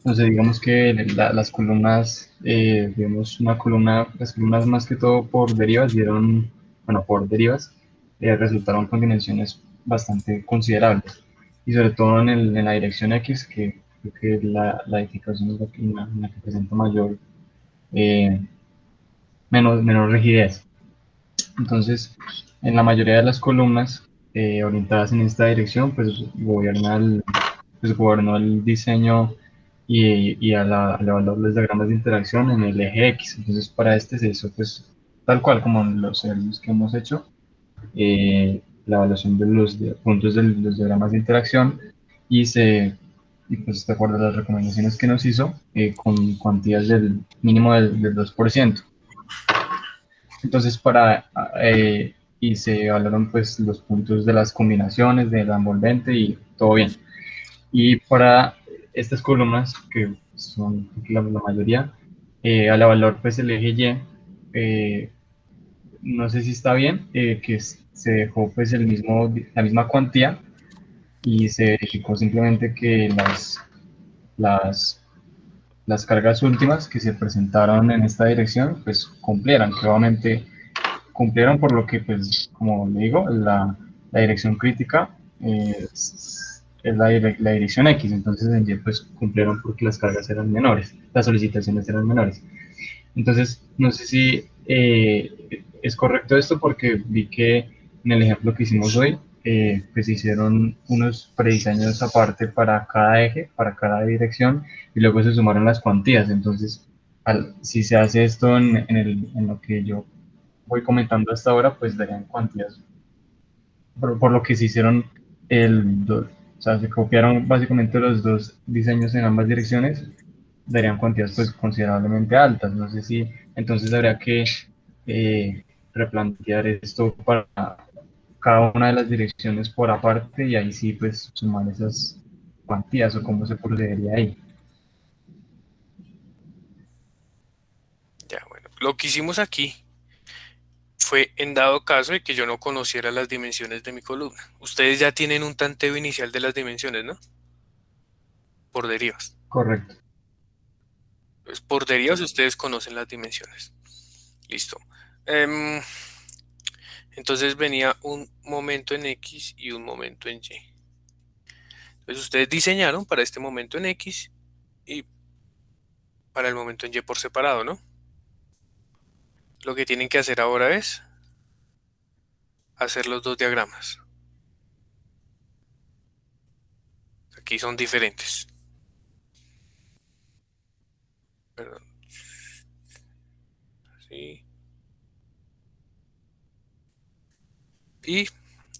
no sé, digamos que las columnas, digamos, las columnas más que todo por derivas por derivas, resultaron con dimensiones bastante considerables. Y sobre todo en la dirección X, que creo que la edificación es la que presenta eh, menos rigidez. Entonces, en la mayoría de las columnas orientadas en esta dirección, pues gobernó el diseño y al evaluar los diagramas de interacción en el eje X. Entonces, para este se hizo pues tal cual como los ejercicios que hemos hecho, la evaluación de los puntos de los diagramas de interacción y pues de acuerdo a las recomendaciones que nos hizo, con cuantías del mínimo del 2%. Entonces, y se evaluaron pues los puntos de las combinaciones de la envolvente y todo bien. Y para estas columnas, que son la mayoría, al evaluar pues el eje Y, no sé si está bien, se dejó pues la misma cuantía y se verificó simplemente que las, las cargas últimas que se presentaron en esta dirección pues cumplieran, que obviamente cumplieron, por lo que, pues, como le digo, la dirección crítica es la dirección X, entonces en Y pues cumplieron porque las cargas eran menores, las solicitaciones eran menores. Entonces, no sé si es correcto esto, porque vi que en el ejemplo que hicimos hoy, pues hicieron unos prediseños aparte para cada eje, para cada dirección, y luego se sumaron las cuantías. Entonces, si se hace esto en lo que yo voy comentando hasta ahora, pues darían cuantías. Por lo que se hicieron o sea, se copiaron básicamente los dos diseños en ambas direcciones, darían cuantías pues considerablemente altas. No sé si entonces habría que replantear esto para cada una de las direcciones por aparte y ahí sí pues sumar esas cuantías o cómo se procedería ahí.
Ya, bueno. Lo que hicimos aquí fue en dado caso de que yo no conociera las dimensiones de mi columna. Ustedes ya tienen un tanteo inicial de las dimensiones, ¿no? Por derivas.
Correcto.
Pues por derivas ustedes conocen las dimensiones. Listo. Em, entonces venía un momento en X y un momento en Y. Entonces ustedes diseñaron para este momento en X y para el momento en Y por separado, ¿no? Lo que tienen que hacer ahora es hacer los dos diagramas. Aquí son diferentes. Perdón. Sí. Y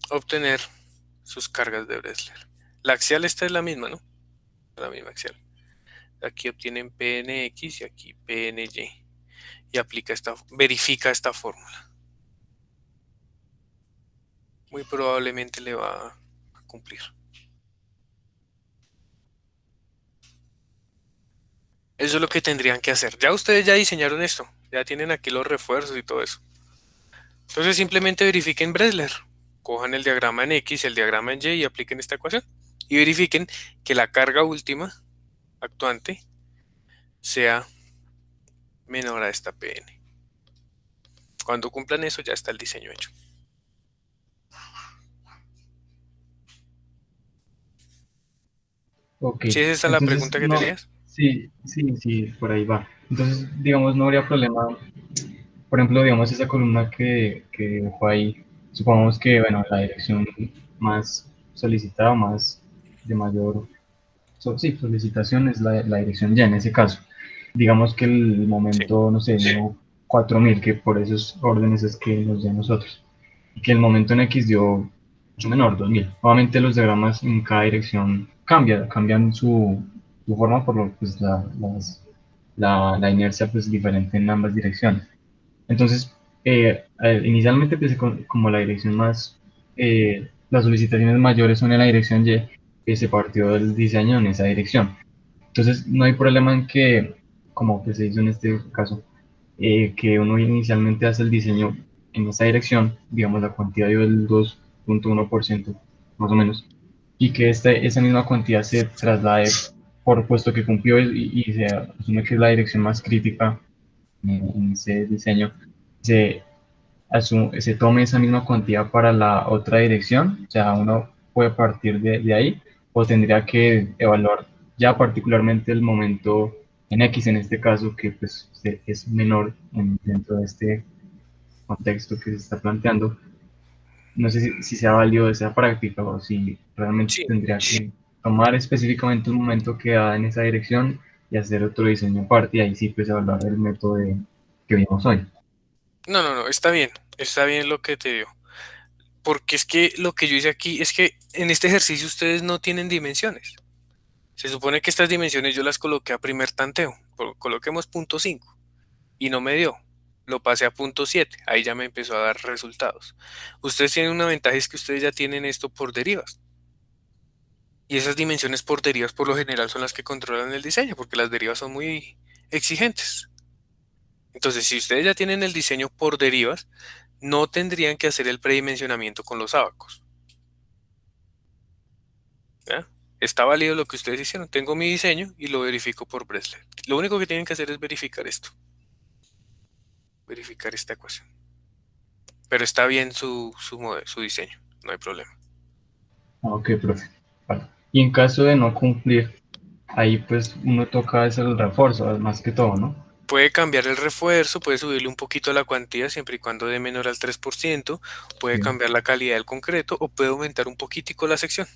obtener sus cargas de Bresler. La axial esta es la misma, ¿no? La misma axial. Aquí obtienen Pnx y aquí Pny. Y verifica esta fórmula. Muy probablemente le va a cumplir. Eso es lo que tendrían que hacer. Ya ustedes ya diseñaron esto. Ya tienen aquí los refuerzos y todo eso. Entonces simplemente verifiquen Bresler. Cojan el diagrama en X, el diagrama en Y apliquen esta ecuación. Y verifiquen que la carga última actuante sea menor a esta Pn. Cuando cumplan eso ya está el diseño hecho.
Ok,
¿Sí es esa la
entonces
pregunta que
no,
tenías?
sí, por ahí va. Entonces, digamos, no habría problema. Por ejemplo, digamos, esa columna que dejó ahí, supongamos que, bueno, la dirección más solicitada, más de mayor sí, solicitación es la dirección Y en ese caso. Digamos que el
Sí,
momento, no sé, dio 4000, que por esos órdenes es que nos dio a nosotros. Y que el momento en X dio mucho menor, 2000. Obviamente los diagramas en cada dirección cambian su forma por lo pues la inercia pues diferente en ambas direcciones. Entonces, inicialmente pensé como la dirección más, las solicitaciones mayores son en la dirección Y, que se partió del diseño en esa dirección. Entonces, no hay problema en que, como que se hizo en este caso, que uno inicialmente hace el diseño en esa dirección, digamos la cuantía dio el 2,1% más o menos, y que esa misma cuantía se traslade por puesto que cumplió y se asume que es la dirección más crítica en ese diseño, se, se tome esa misma cuantía para la otra dirección, o sea, uno puede partir de ahí o tendría que evaluar ya particularmente el momento en X en este caso, que pues es menor dentro de este contexto que se está planteando. No sé si sea válido esa práctica o si realmente
sí.
tendría que tomar específicamente un momento que da en esa dirección y hacer otro diseño aparte y ahí sí pues evaluar el método que vimos hoy.
No, no, no, está bien lo que te dio. Porque es que lo que yo hice aquí es que en este ejercicio ustedes no tienen dimensiones. Se supone que estas dimensiones yo las coloqué a primer tanteo. Coloquemos punto 5 y no me dio. Lo pasé a punto 7. Ahí ya me empezó a dar resultados. Ustedes tienen una ventaja, es que ustedes ya tienen esto por derivas. Y esas dimensiones por derivas por lo general son las que controlan el diseño, porque las derivas son muy exigentes. Entonces, si ustedes ya tienen el diseño por derivas, no tendrían que hacer el predimensionamiento con los ábacos. ¿Ya? Está válido lo que ustedes hicieron. Tengo mi diseño y lo verifico por Bresler. Lo único que tienen que hacer es verificar esto, verificar esta ecuación. Pero está bien su diseño, no hay problema.
Ok, profe. Vale. Y en caso de no cumplir, ahí pues uno toca hacer el refuerzo, más que todo, ¿no?
Puede cambiar el refuerzo, puede subirle un poquito la cuantía siempre y cuando dé menor al 3%, puede
Sí.
cambiar la calidad del concreto o puede aumentar un poquitico la sección,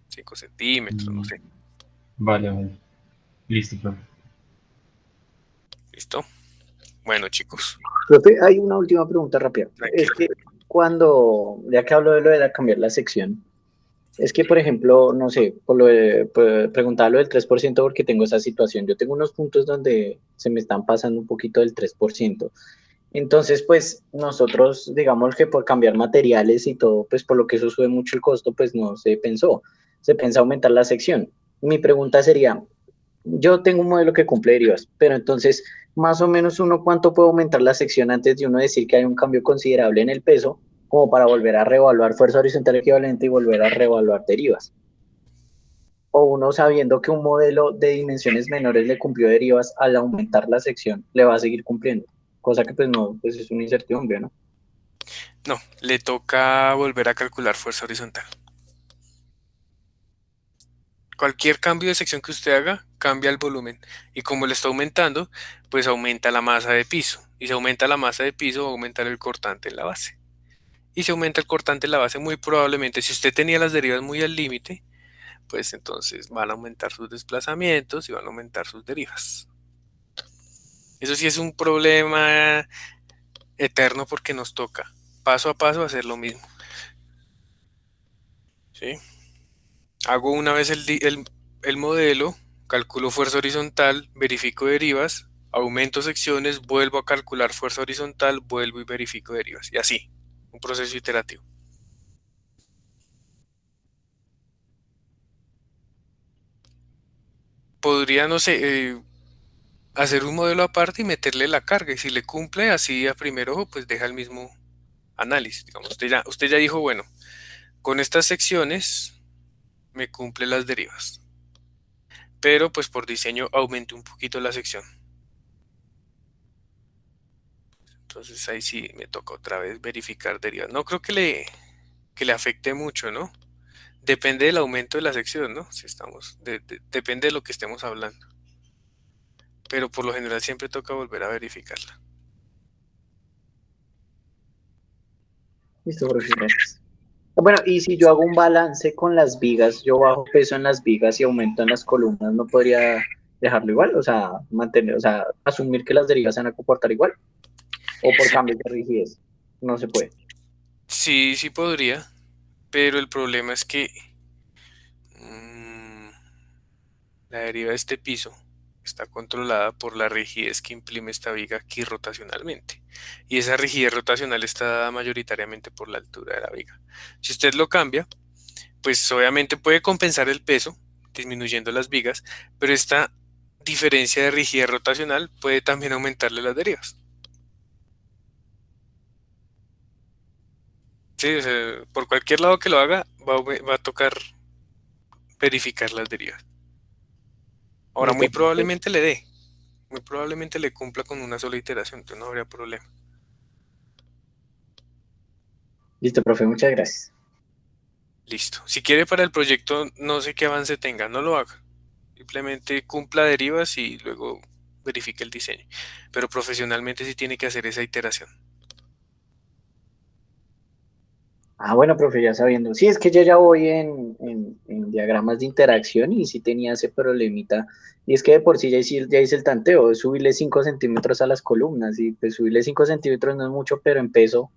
5 centímetros, no
Mm,
sé.
vale, vale. Listo, profe.
¿Listo? Bueno, chicos,
Profe, hay una última pregunta rápida. Es
tranquilo.
que ya que hablo de lo de cambiar la sección, es que, por ejemplo, no sé, preguntaba lo del 3% porque tengo esa situación. Yo tengo unos puntos donde se me están pasando un poquito del 3%. Entonces, pues nosotros, digamos que por cambiar materiales y todo, pues por lo que eso sube mucho el costo, pues no se pensó. Se pensó aumentar la sección. Mi pregunta sería, yo tengo un modelo que cumple derivas, pero entonces, más o menos uno, ¿cuánto puede aumentar la sección antes de uno decir que hay un cambio considerable en el peso, como para volver a reevaluar fuerza horizontal equivalente y volver a reevaluar derivas? O uno sabiendo que un modelo de dimensiones menores le cumplió derivas, al aumentar la sección le va a seguir cumpliendo, cosa que pues no, pues es una incertidumbre, ¿no?
No, le toca volver a calcular fuerza horizontal. Cualquier cambio de sección que usted haga, cambia el volumen. Y como le está aumentando, pues aumenta la masa de piso. Y si aumenta la masa de piso, va a aumentar el cortante en la base. Y si aumenta el cortante en la base, muy probablemente, si usted tenía las derivas muy al límite, pues entonces van a aumentar sus desplazamientos y van a aumentar sus derivas. Eso sí es un problema eterno porque nos toca paso a paso hacer lo mismo. ¿Sí? Hago una vez el modelo, calculo fuerza horizontal, verifico derivas, aumento secciones, vuelvo a calcular fuerza horizontal, vuelvo y verifico derivas. Y así, un proceso iterativo. Podría, no sé, hacer un modelo aparte y meterle la carga. Y si le cumple así a primer ojo, pues deja el mismo análisis. Digamos, usted ya dijo, bueno, con estas secciones me cumple las derivas. Pero pues por diseño aumenté un poquito la sección. Entonces ahí sí me toca otra vez verificar derivas. No creo que le afecte mucho, ¿no? Depende del aumento de la sección, ¿no? Si estamos, depende de lo que estemos hablando. Pero por lo general siempre toca volver a verificarla.
Listo,
Ok.
profe, gracias. Bueno, y si yo hago un balance con las vigas, yo bajo peso en las vigas y aumento en las columnas, ¿no podría dejarlo igual? O sea, mantener, o sea, asumir que las derivadas se van a comportar igual, o por
Sí,
cambios de rigidez. No se puede.
sí, sí podría, pero el problema es que mm, la deriva de este piso está controlada por la rigidez que imprime esta viga aquí rotacionalmente. Y esa rigidez rotacional está dada mayoritariamente por la altura de la viga. Si usted lo cambia, pues obviamente puede compensar el peso disminuyendo las vigas, pero esta diferencia de rigidez rotacional puede también aumentarle las derivas. Sí, o sea, por cualquier lado que lo haga, va a tocar verificar las derivas. Ahora,
Listo,
muy
profe.
probablemente le dé, muy probablemente le cumpla con una sola iteración, entonces no habría problema.
Listo, profe, muchas gracias.
Listo. Si quiere para el proyecto, no sé qué avance tenga, no lo haga. Simplemente cumpla derivas y luego verifique el diseño. Pero profesionalmente sí tiene que hacer esa iteración.
Ah, bueno, profe, ya sabiendo. Sí, es que yo ya voy en diagramas de interacción y sí tenía ese problemita. Y es que de por sí ya hice el tanteo, es subirle 5 centímetros a las columnas y pues subirle 5 centímetros no es mucho, pero en peso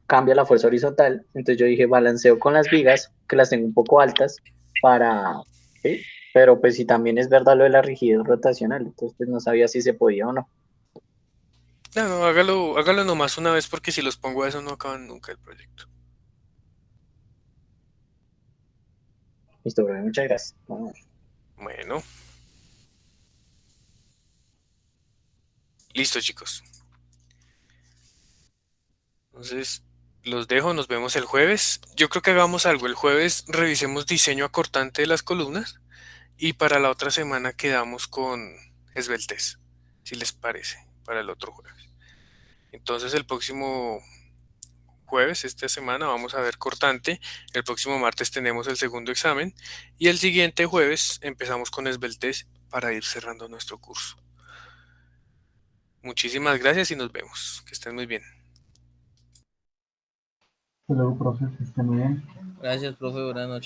cambia la fuerza horizontal. Entonces yo dije, balanceo con las vigas, que las tengo un poco altas, para, ¿sí? Pero pues sí también es verdad lo de la rigidez rotacional, entonces pues no sabía si se podía o no.
No, no, hágalo nomás una vez porque si los pongo a eso no acaban nunca el proyecto.
Listo, profe, muchas gracias.
Bueno, listo chicos. Entonces, los dejo, nos vemos el jueves. Yo creo que hagamos algo. El jueves revisemos diseño acortante de las columnas y para la otra semana quedamos con esbeltez, si les parece, para el otro jueves. Entonces, el próximo jueves, esta semana, vamos a ver cortante. El próximo martes tenemos el segundo examen y el siguiente jueves empezamos con esbeltez para ir cerrando nuestro curso. Muchísimas gracias y nos vemos. Que estén muy bien.
Hasta luego, profe, que esté muy bien.
Gracias, profe, buenas noches.